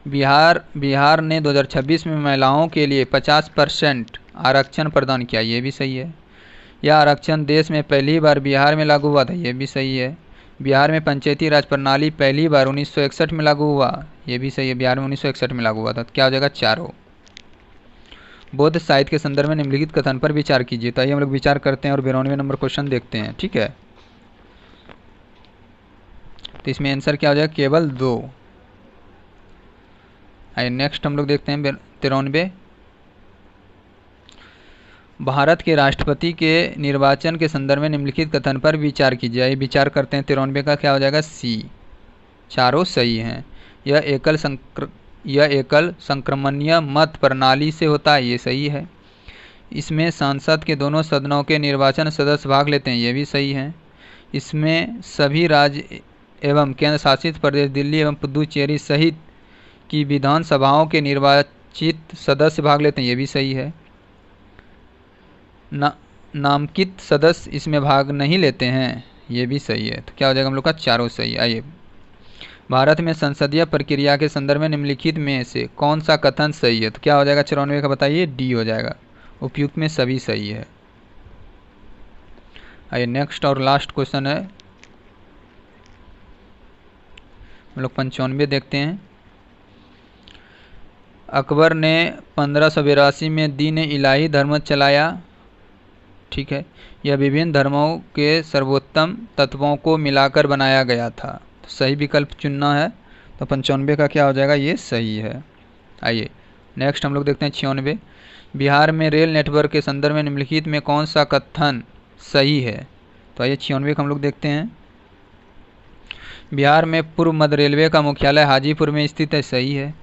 बिहार ने 2026 में महिलाओं के लिए 50% आरक्षण प्रदान किया, ये भी सही है। यह आरक्षण देश में पहली बार बिहार में लागू हुआ था, ये भी सही है। बिहार में पंचायती राज प्रणाली पहली बार 1961 में लागू हुआ, ये भी सही है, बिहार में 1961 में लागू हुआ था। तो क्या हो जाएगा? 4। बौद्ध साहित्य के संदर्भ में निम्नलिखित कथन पर विचार कीजिए। तो आइए हम लोग विचार करते हैं और 92 नंबर क्वेश्चन देखते हैं, ठीक है। तो इसमें आंसर क्या हो जाएगा? केवल 2। आइए नेक्स्ट हम लोग देखते हैं 93, भारत के राष्ट्रपति के निर्वाचन के संदर्भ में निम्नलिखित कथन पर विचार कीजिए। आइए विचार करते हैं, 93 का क्या हो जाएगा? सी, चारों सही हैं। यह एकल संक्रमणीय मत प्रणाली से होता है, ये सही है। इसमें सांसद के दोनों सदनों के निर्वाचन सदस्य भाग लेते हैं, ये भी सही है। इसमें सभी राज्य एवं केंद्र शासित प्रदेश दिल्ली एवं पुदुचेरी सहित की विधानसभाओं के निर्वाचित सदस्य भाग लेते हैं, ये भी सही है। नामांकित सदस्य इसमें भाग नहीं लेते हैं, ये भी सही है। तो क्या हो जाएगा हम लोग का? चारों सही। आइए, भारत में संसदीय प्रक्रिया के संदर्भ में निम्नलिखित में से कौन सा कथन सही है? तो क्या हो जाएगा? 94 का बताइए, डी हो जाएगा। उपयुक्त में सभी सही है। आइए नेक्स्ट और लास्ट क्वेश्चन है, हम लोग 95 देखते हैं। अकबर ने 1582 में दीन इलाही धर्म चलाया, ठीक है। यह विभिन्न धर्मों के सर्वोत्तम तत्वों को मिलाकर बनाया गया था, तो सही विकल्प चुनना है। तो 95 का क्या हो जाएगा? ये सही है। आइए नेक्स्ट हम लोग देखते हैं 96, बिहार में रेल नेटवर्क के संदर्भ में निम्नलिखित में कौन सा कथन सही है? तो आइए 96 का हम लोग देखते हैं, बिहार में पूर्व मध्य रेलवे का मुख्यालय हाजीपुर में स्थित है, सही है।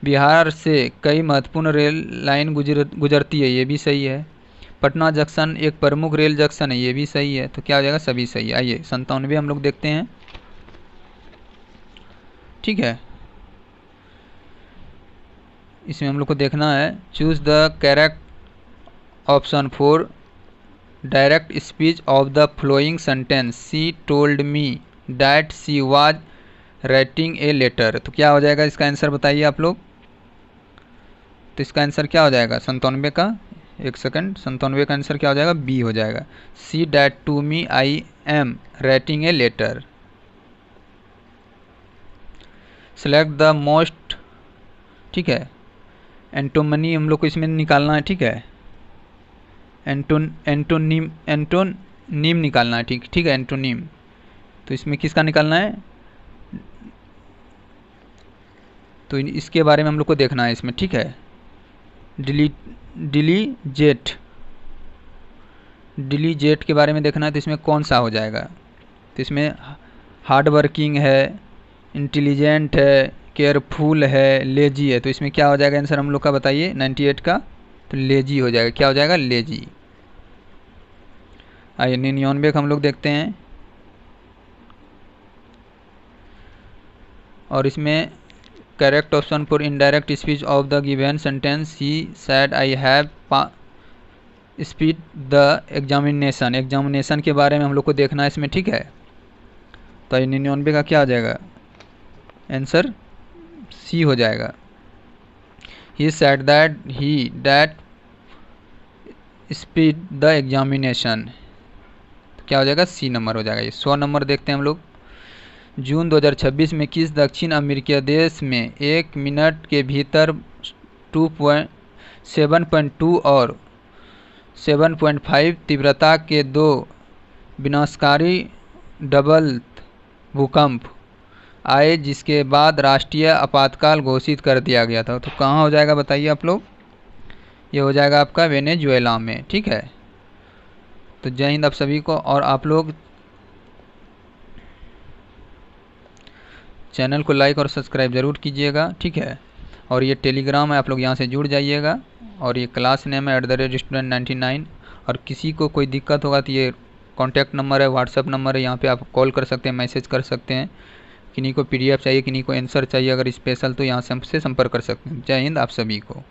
बिहार से कई महत्वपूर्ण रेल लाइन गुजरती है, ये भी सही है। पटना जंक्शन एक प्रमुख रेल जंक्शन है, ये भी सही है। तो क्या हो जाएगा? सभी सही। आइए 97 हम लोग देखते हैं, ठीक है। इसमें हम लोग को देखना है, choose the correct option for direct speech of the following sentence she told me that she was writing a letter. तो क्या हो जाएगा इसका आंसर बताइए आप लोग। तो इसका आंसर क्या हो जाएगा 97 का, एक सेकंड, 97 का आंसर क्या हो जाएगा, बी हो जाएगा। C that to me I am writing a letter. Select the most, ठीक है, एंटोमनी हम लोग को इसमें निकालना है, ठीक है, एंटोनिम निकालना है, ठीक है, एंटोनिम। तो इसमें किसका निकालना है, तो इसके बारे में हम लोग को देखना है इसमें, ठीक है। डिलीजेट के बारे में देखना है, तो इसमें कौन सा हो जाएगा। तो इसमें हार्ड वर्किंग है, इंटेलिजेंट है, केयरफुल है, लेजी है। तो इसमें क्या हो जाएगा आंसर हम लोग का बताइए 98 का, तो लेजी हो जाएगा। क्या हो जाएगा, लेजी। आइए 99 का हम लोग देखते हैं, और इसमें correct option for indirect speech of the given sentence he sad I have speed the examination के बारे में हम लोग को देखना है इसमें, ठीक है। तो 99 का क्या हो जाएगा आंसर, सी हो जाएगा। He said that speed the examination, क्या हो जाएगा, सी नंबर हो जाएगा। ये 100 नंबर देखते हैं हम लोग। जून 2026 में किस दक्षिण अमेरिकी देश में 1 मिनट के भीतर 7.2 और 7.5 तीव्रता के 2 विनाशकारी डबल भूकंप आए, जिसके बाद राष्ट्रीय आपातकाल घोषित कर दिया गया था। तो कहाँ हो जाएगा बताइए आप लोग, ये हो जाएगा आपका वेनेजुएला में, ठीक है। तो जय हिंद आप सभी को, और आप लोग चैनल को लाइक और सब्सक्राइब ज़रूर कीजिएगा, ठीक है। और ये टेलीग्राम है, आप लोग यहाँ से जुड़ जाइएगा, और ये क्लास नेम है @student99। और किसी को कोई दिक्कत होगा तो ये कॉन्टैक्ट नंबर है, व्हाट्सअप नंबर है, यहाँ पे आप कॉल कर सकते हैं, मैसेज कर सकते हैं। किन्हीं को PDF चाहिए, किन्हीं को आंसर चाहिए अगर स्पेशल, तो यहाँ से हमसे संपर्क कर सकते हैं। जय हिंद आप सभी को।